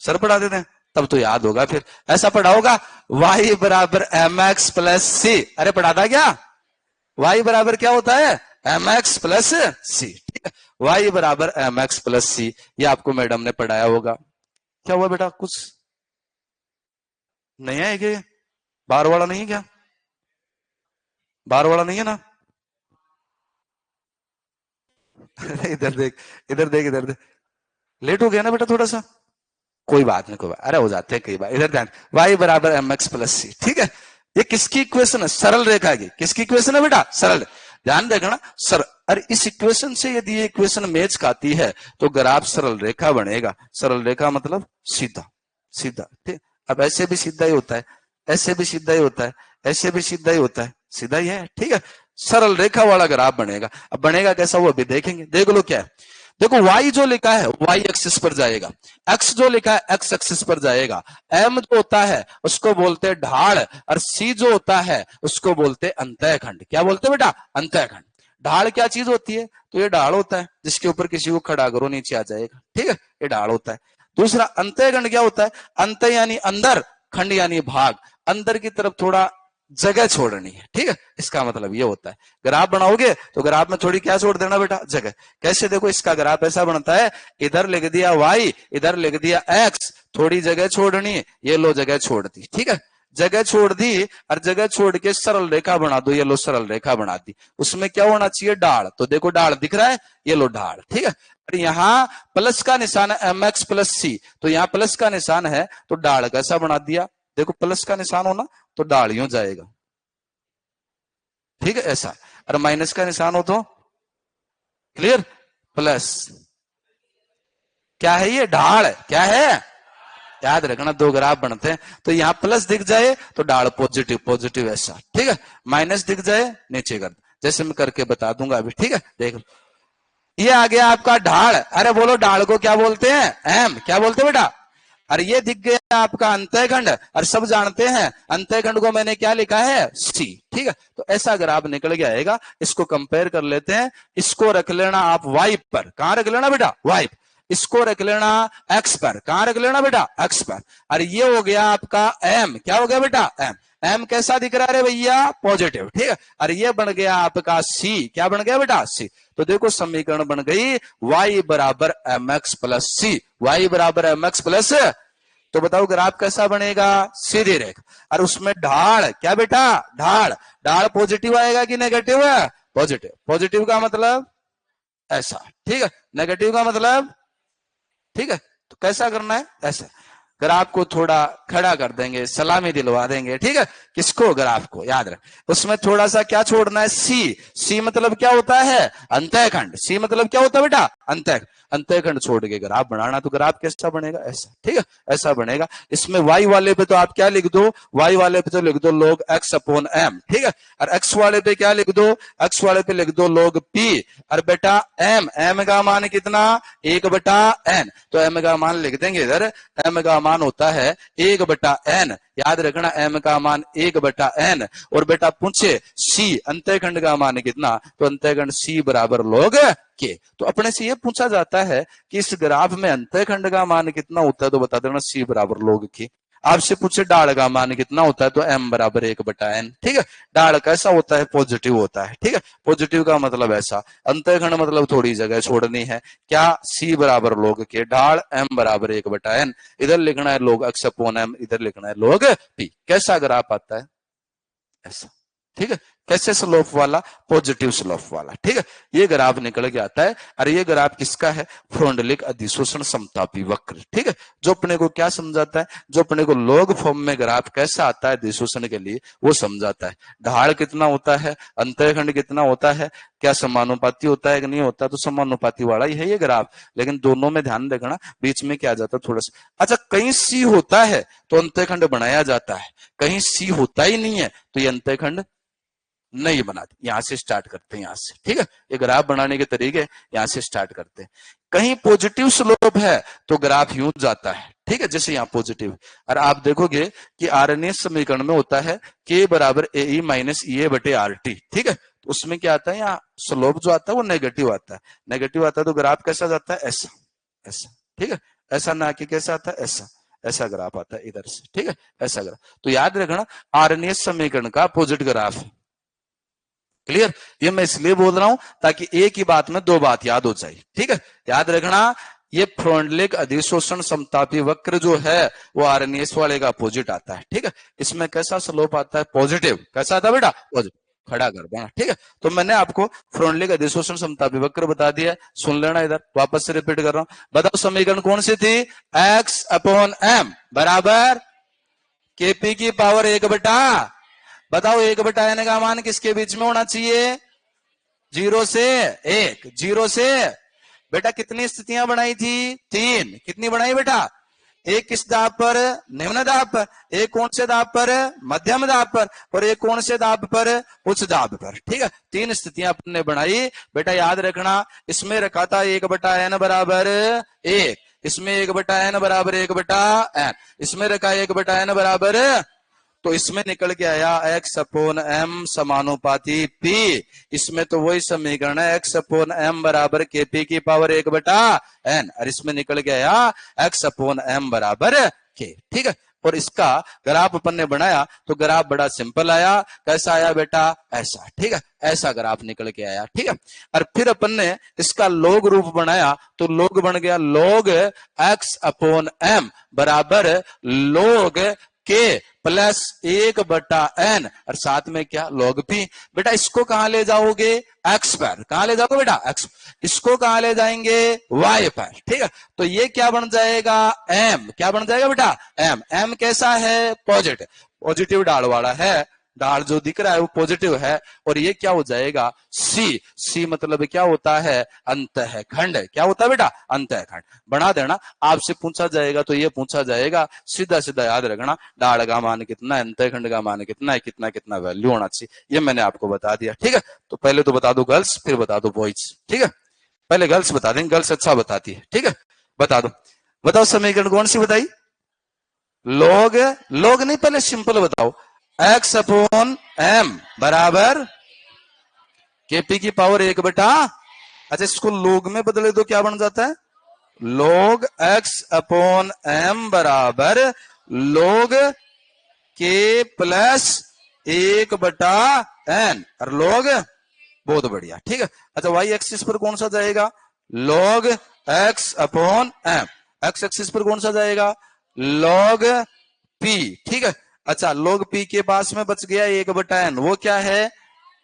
सर पढ़ाते थे, तब तो याद होगा। फिर ऐसा पढ़ा होगा, y बराबर mx प्लस सी, अरे पढ़ाता क्या, y बराबर क्या होता है, mx प्लस सी, ठीक है। y बराबर एम एक्स प्लस सी, ये आपको मैडम ने पढ़ाया होगा। क्या हुआ बेटा, कुछ नहीं है क्या? बार वाला नहीं है क्या? बार वाला नहीं है ना? इधर देख, इधर देख, इधर देख। लेट हो गया ना बेटा थोड़ा सा, कोई बात नहीं, कोई बात, अरे हो जाते हैं कई बार। इधर ध्यान, y बराबर एम एक्स प्लस सी, ठीक है। ये किसकी इक्वेशन है? सरल रेखा की। किसकी इक्वेशन है बेटा? सरल। ध्यान देखना सर, अरे इस इक्वेशन से यदि ये इक्वेशन मैच खाती है तो ग्राफ सरल रेखा बनेगा। सरल रेखा मतलब सीधा, सीधा, ठीक। अब ऐसे भी सीधा ही होता है, ऐसे भी सीधा ही होता है, ऐसे भी सीधा ही होता है, सीधा ही है, ठीक है। सरल रेखा वाला ग्राफ बनेगा। अब बनेगा कैसा वो अभी देखेंगे। देख लो क्या है, देखो y जो लिखा है y एक्सिस पर जाएगा, x जो लिखा है x एक्सिस पर जाएगा, m जो होता है उसको बोलते हैं ढाल, और c जो होता है उसको बोलते हैं अंतःखंड। क्या बोलते हैं बेटा? अंतःखंड। ढाल क्या चीज होती है? तो ये ढाल होता है जिसके ऊपर किसी को खड़ा करो नीचे आ जाएगा, ठीक है, ये ढाल होता है। दूसरा अंतःखंड क्या होता है? अंत यानी अंदर, खंड यानी भाग, अंदर की तरफ थोड़ा जगह छोड़नी है, ठीक है, इसका मतलब ये होता है। ग्राफ बनाओगे तो ग्राफ में थोड़ी क्या छोड़ देना बेटा? जगह। कैसे? देखो इसका ग्राफ ऐसा बनता है, इधर लिख दिया y, इधर लिख दिया x, थोड़ी जगह छोड़नी है, ये लो जगह छोड़ दी, ठीक है, जगह छोड़ दी, और जगह छोड़ के सरल रेखा बना दो, ये लो सरल रेखा बना दी। उसमें क्या होना चाहिए? डाल। तो देखो डाल दिख रहा है, ये लो ढाल, ठीक है। और यहाँ प्लस का निशान है एम एक्स प्लस सी, तो यहाँ प्लस का निशान है तो डाल कैसा बना दिया? देखो प्लस का निशान होना तो डाल यूं जाएगा, ठीक है, ऐसा। और माइनस का निशान हो तो क्लियर, प्लस। क्या है ये? ढाल। क्या है? याद रखना, दो ग्राफ बनते हैं तो यहां प्लस दिख जाए तो डाल पॉजिटिव, पॉजिटिव ऐसा, ठीक है। माइनस दिख जाए नीचे कर, जैसे मैं करके बता दूंगा अभी, ठीक है। देख लो, ये आ गया आपका ढाल। अरे बोलो ढाल को क्या बोलते हैं? एम। क्या बोलते हैं बेटा? अरे ये दिख गया आपका अंतःखंड, और सब जानते हैं अंतःखंड को मैंने क्या लिखा है? सी, ठीक है। तो ऐसा ग्राफ निकल के आएगा। इसको कंपेयर कर लेते हैं। इसको रख लेना आप वाई पर, कहां रख लेना बेटा? वाई। इसको रख लेना एक्स पर, कहां रख लेना बेटा? एक्स पर। और ये हो गया आपका एम। क्या हो गया बेटा? एम। एम कैसा दिख रहा है भैया? पॉजिटिव, ठीक है। और ये बन गया आपका सी। क्या बन गया बेटा? सी। तो देखो समीकरण बन गई y बराबर एम एक्स प्लस सी, वाई बराबर एम एक्स प्लस। तो बताओ ग्राफ कैसा बनेगा? सीधी रेखा। और उसमें ढाल क्या बेटा? ढाल। ढाल पॉजिटिव आएगा कि नेगेटिव है? पॉजिटिव। पॉजिटिव का मतलब ऐसा, ठीक है, नेगेटिव का मतलब, ठीक है। तो कैसा करना है? ऐसा। ग्राफ को थोड़ा खड़ा कर देंगे, सलामी दिलवा देंगे, ठीक है। किसको? ग्राफ को। याद रख, उसमें थोड़ा सा क्या छोड़ना है? सी। सी मतलब क्या होता है? अंतःखंड। सी मतलब क्या होता है बेटा? अंतःखंड। अंतःखंड छोड़ के ग्राफ बनाना, तो ग्राफ कैसा बनेगा? ऐसा, ठीक है, ऐसा बनेगा। इसमें y वाले पे तो आप क्या लिख दो? y वाले पे तो लिख दो log x अपॉन m, ठीक है। और x वाले पे क्या लिख दो? x वाले पे लिख दो log p। और बेटा m, m का मान कितना? 1/n। तो m का मान लिख देंगे इधर, m का मान होता है 1/n। याद रखना m का मान 1/n। और बेटा पूछे c अंतःखंड का मान कितना? तो अंतःखंड c बराबर log के। तो अपने से ये पूछा जाता है कि इस ग्राफ में अंतःखंड का मान कितना होता है, तो बता देना c बराबर log के। आपसे पूछे डाल का मान कितना होता है, तो m बराबर 1/n, ठीक है। डाल कैसा होता है? पॉजिटिव होता है, ठीक है। पॉजिटिव का मतलब ऐसा, अंतःखंड मतलब थोड़ी जगह छोड़नी है। क्या? c बराबर log के, डाल m बराबर 1/n। इधर लिखना है log x अपॉन m, इधर लिखना है log p। कैसा ग्राफ आता है? ऐसा, ठीक है। कैसे? स्लोप वाला, पॉजिटिव स्लोप वाला, ठीक है। ये ग्राफ निकल के आता है। और ये ग्राफ किसका है? फ्रोंडलिक अधिशोषण समतापी वक्र, ठीक है। जो अपने को क्या समझाता है? जो अपने को लॉग फॉर्म में ग्राफ कैसा आता है अधिशोषण के लिए, वो समझाता है। ढाल कितना होता है, अंतःखंड कितना होता है, क्या समानुपाती होता है कि नहीं होता? तो समानुपाती वाला ही है ये ग्राफ। लेकिन दोनों में ध्यान रखना, बीच में क्या जाता है थोड़ा सा। अच्छा, कहीं सी होता है तो अंतःखंड बनाया जाता है, कहीं सी होता ही नहीं है तो ये अंतःखंड नहीं बनाते। यहां से स्टार्ट करते हैं, यहां से, ठीक है। ये ग्राफ बनाने के तरीके यहां से स्टार्ट करते हैं। कहीं पॉजिटिव स्लोप है तो ग्राफ यूं जाता है, ठीक है, जैसे यहां पॉजिटिव। और आप देखोगे कि आरएनएस समीकरण में होता है k बराबर ए माइनस ई बटे आर टी, ठीक है। तो उसमें क्या आता है? यहाँ स्लोप जो आता है वो नेगेटिव आता है। नेगेटिव आता है तो ग्राफ कैसा जाता है? ऐसा, ऐसा, ठीक है। ऐसा ना कि कैसा आता है? ऐसा, ऐसा ग्राफ आता है इधर से, ठीक है, ऐसा ग्राफ। तो याद रखना आरएनएस समीकरण का अपोजिट ग्राफ है, क्लियर? ये मैं इसलिए बोल रहा हूं ताकि एक ही बात में दो बात याद हो जाए। ठीक है, याद रखना, ये फ्रोंडलिक अधिशोषण समतापी वक्र जो है वो आरएनएस वाले का अपोजिट आता है। ठीक है, इसमें कैसा स्लोप आता है? पॉजिटिव। कैसा आता है बेटा? पॉजिटिव। खड़ा कर देना। ठीक है, तो मैंने आपको फ्रोंडलिक अधिशोषण समतापी वक्र बता दिया, सुन लेना। इधर वापस से रिपीट कर रहा हूं। बताओ समीकरण कौन सी थी? एक्स अपॉन एम बराबर केपी की पावर 1/। बताओ 1/n का मान किसके बीच में होना चाहिए? 0 से 1। 0 से बेटा कितनी स्थितियां बनाई थी? 3। कितनी बनाई बेटा? एक किस दाब पर? निम्न दाब पर। एक कौन से दाब पर? मध्यम दाब पर। और एक कौन से दाब पर? उच्च दाब पर। ठीक है, 3 स्थितियां अपन ने बनाई। बेटा याद रखना, इसमें रखा था 1/n बराबर 1, इसमें 1/n बराबर 1/n, इसमें रखा 1/n बराबर, तो इसमें निकल के आया एक्स अपोन एम समानुपाती पी। इसमें तो वही समीकरण है, एक्स अपोन एम बराबर के पी की पावर 1/n, और इसमें निकल के आया एक्स अपोन एम बराबर के। ठीक है, और इसका ग्राफ अपन ने बनाया तो ग्राफ बड़ा सिंपल आया। कैसा आया बेटा? ऐसा। ठीक है, ऐसा ग्राफ निकल के आया। ठीक है, और फिर अपन ने इसका लॉग रूप बनाया तो लॉग बन गया लॉग एक्स अपॉन एम बराबर लॉग के प्लस 1/n, और साथ में क्या? Log P. बेटा इसको कहां ले जाओगे? एक्स पर। कहां ले जाओगे बेटा? एक्स। इसको कहां ले जाएंगे? वाई पर। ठीक है, तो ये क्या बन जाएगा? एम। क्या बन जाएगा बेटा? एम। एम कैसा है? पॉजिटिव। पॉजिटिव ढाल वाला है, ढाल जो दिख रहा है वो पॉजिटिव है। और ये क्या हो जाएगा? सी। सी मतलब क्या होता है? अंतःखंड। क्या होता है बेटा? अंतःखंड। बना देना, आपसे पूछा जाएगा तो ये पूछा जाएगा, सीधा सीधा याद रखना, ढाल का मान कितना है, अंतःखंड का मान कितना है, कितना कितना वैल्यू होना चाहिए, ये मैंने आपको बता दिया। ठीक है, तो पहले तो बता दो गर्ल्स, फिर बता दो बॉयज। ठीक है, पहले गर्ल्स बता देंगे, गर्ल्स अच्छा बताती है। ठीक है, बता दो। बताओ समीकरण कौन सी बताई? लॉग। लॉग नहीं, पहले सिंपल बताओ। एक्स अपॉन एम बराबर केपी की पावर 1/। अच्छा, इसको लॉग में बदले तो क्या बन जाता है? लॉग एक्स अपॉन एम बराबर लॉग के प्लस 1/n, और लॉग। बहुत बढ़िया। ठीक है, अच्छा वाई एक्सिस पर कौन सा जाएगा? Log x upon m. X axis पर कौन सा जाएगा? Log p. ठीक है, अच्छा लॉग पी के पास में बच गया 1/n, वो क्या है?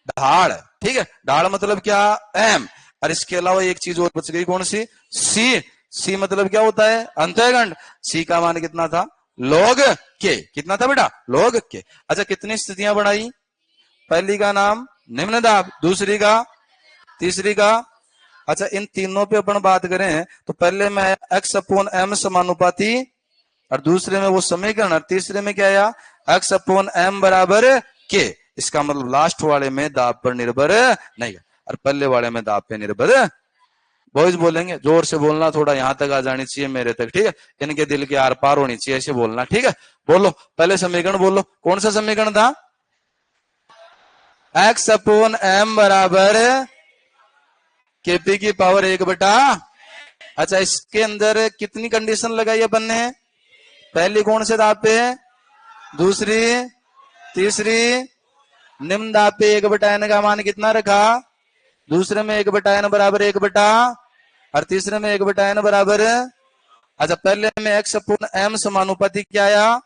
ढाल। ठीक है, ढाल मतलब क्या? एम। और इसके अलावा एक चीज और बच गई, कौन सी? सी। सी मतलब क्या होता है? अंतःखंड। सी का मान कितना था? लॉग के। कितना था बेटा? लॉग के। अच्छा कितनी स्थितियां बनाई? पहली का नाम निम्न दाब, दूसरी का, तीसरी का। अच्छा इन तीनों पे अपन बात करें तो पहले में एक्स अपोन एम समानुपाती, और दूसरे में वो समीकरण, और तीसरे में क्या आया? एक्स अपोन एम बराबर के। इसका मतलब लास्ट वाले में दाब पर निर्भर नहीं है, और पहले वाले में दाब पे निर्भर। बॉयज बोलेंगे, जोर से बोलना, थोड़ा यहां तक आ जानी चाहिए मेरे तक। ठीक है, इनके दिल के आर पार होनी चाहिए, ऐसे बोलना। ठीक है, बोलो पहले समीकरण बोलो। कौन सा समीकरण था? एक्स अपोन एम बराबर केपी की पावर 1/। अच्छा इसके अंदर कितनी कंडीशन लगाई अपन ने? पहली कौन से दाब पे? दूसरी, तीसरी। निम्न दाब पे 1/n का मान कितना रखा? दूसरे में 1/n बराबर 1/, और तीसरे में 1/n बराबर। अच्छा पहले में एक्स अपोन एम समानुपाती क्या आया?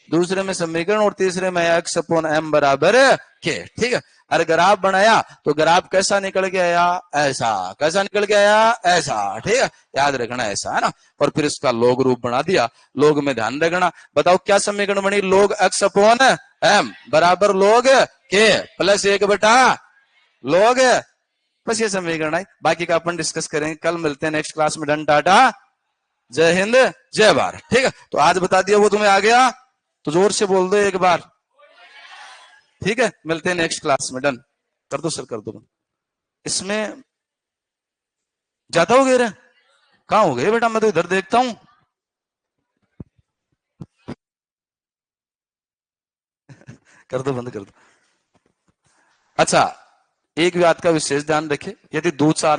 दूसरे में समीकरण, और तीसरे में एक्स अपोन एम बराबर के। ठीक है, अरे ग्राफ बनाया तो ग्राफ कैसा निकल के आया? ऐसा। कैसा निकल के आया? ऐसा। ठीक है, याद रखना ऐसा है ना। और फिर इसका लॉग रूप बना दिया। लॉग में ध्यान रखना। बताओ क्या समीकरण बनी? लॉग एक्स अपोन एम बराबर लॉग के प्लस 1/, लॉग। बस ये समीकरण है, बाकी का अपन डिस्कस करेंगे कल। मिलते हैं नेक्स्ट क्लास में। डन, टाटा, जय हिंद, जय भारत। ठीक है, तो आज बता दिया, वो तुम्हें आ गया तो जोर से बोल दो एक बार। ठीक है, मिलते हैं नेक्स्ट क्लास में। डन कर दो सर, कर दो। इसमें ज्यादा हो गए? कहां हो गए बेटा? मैं तो इधर देखता हूं। कर दो, बंद कर दो। अच्छा एक बात का विशेष ध्यान रखें, यदि 2-4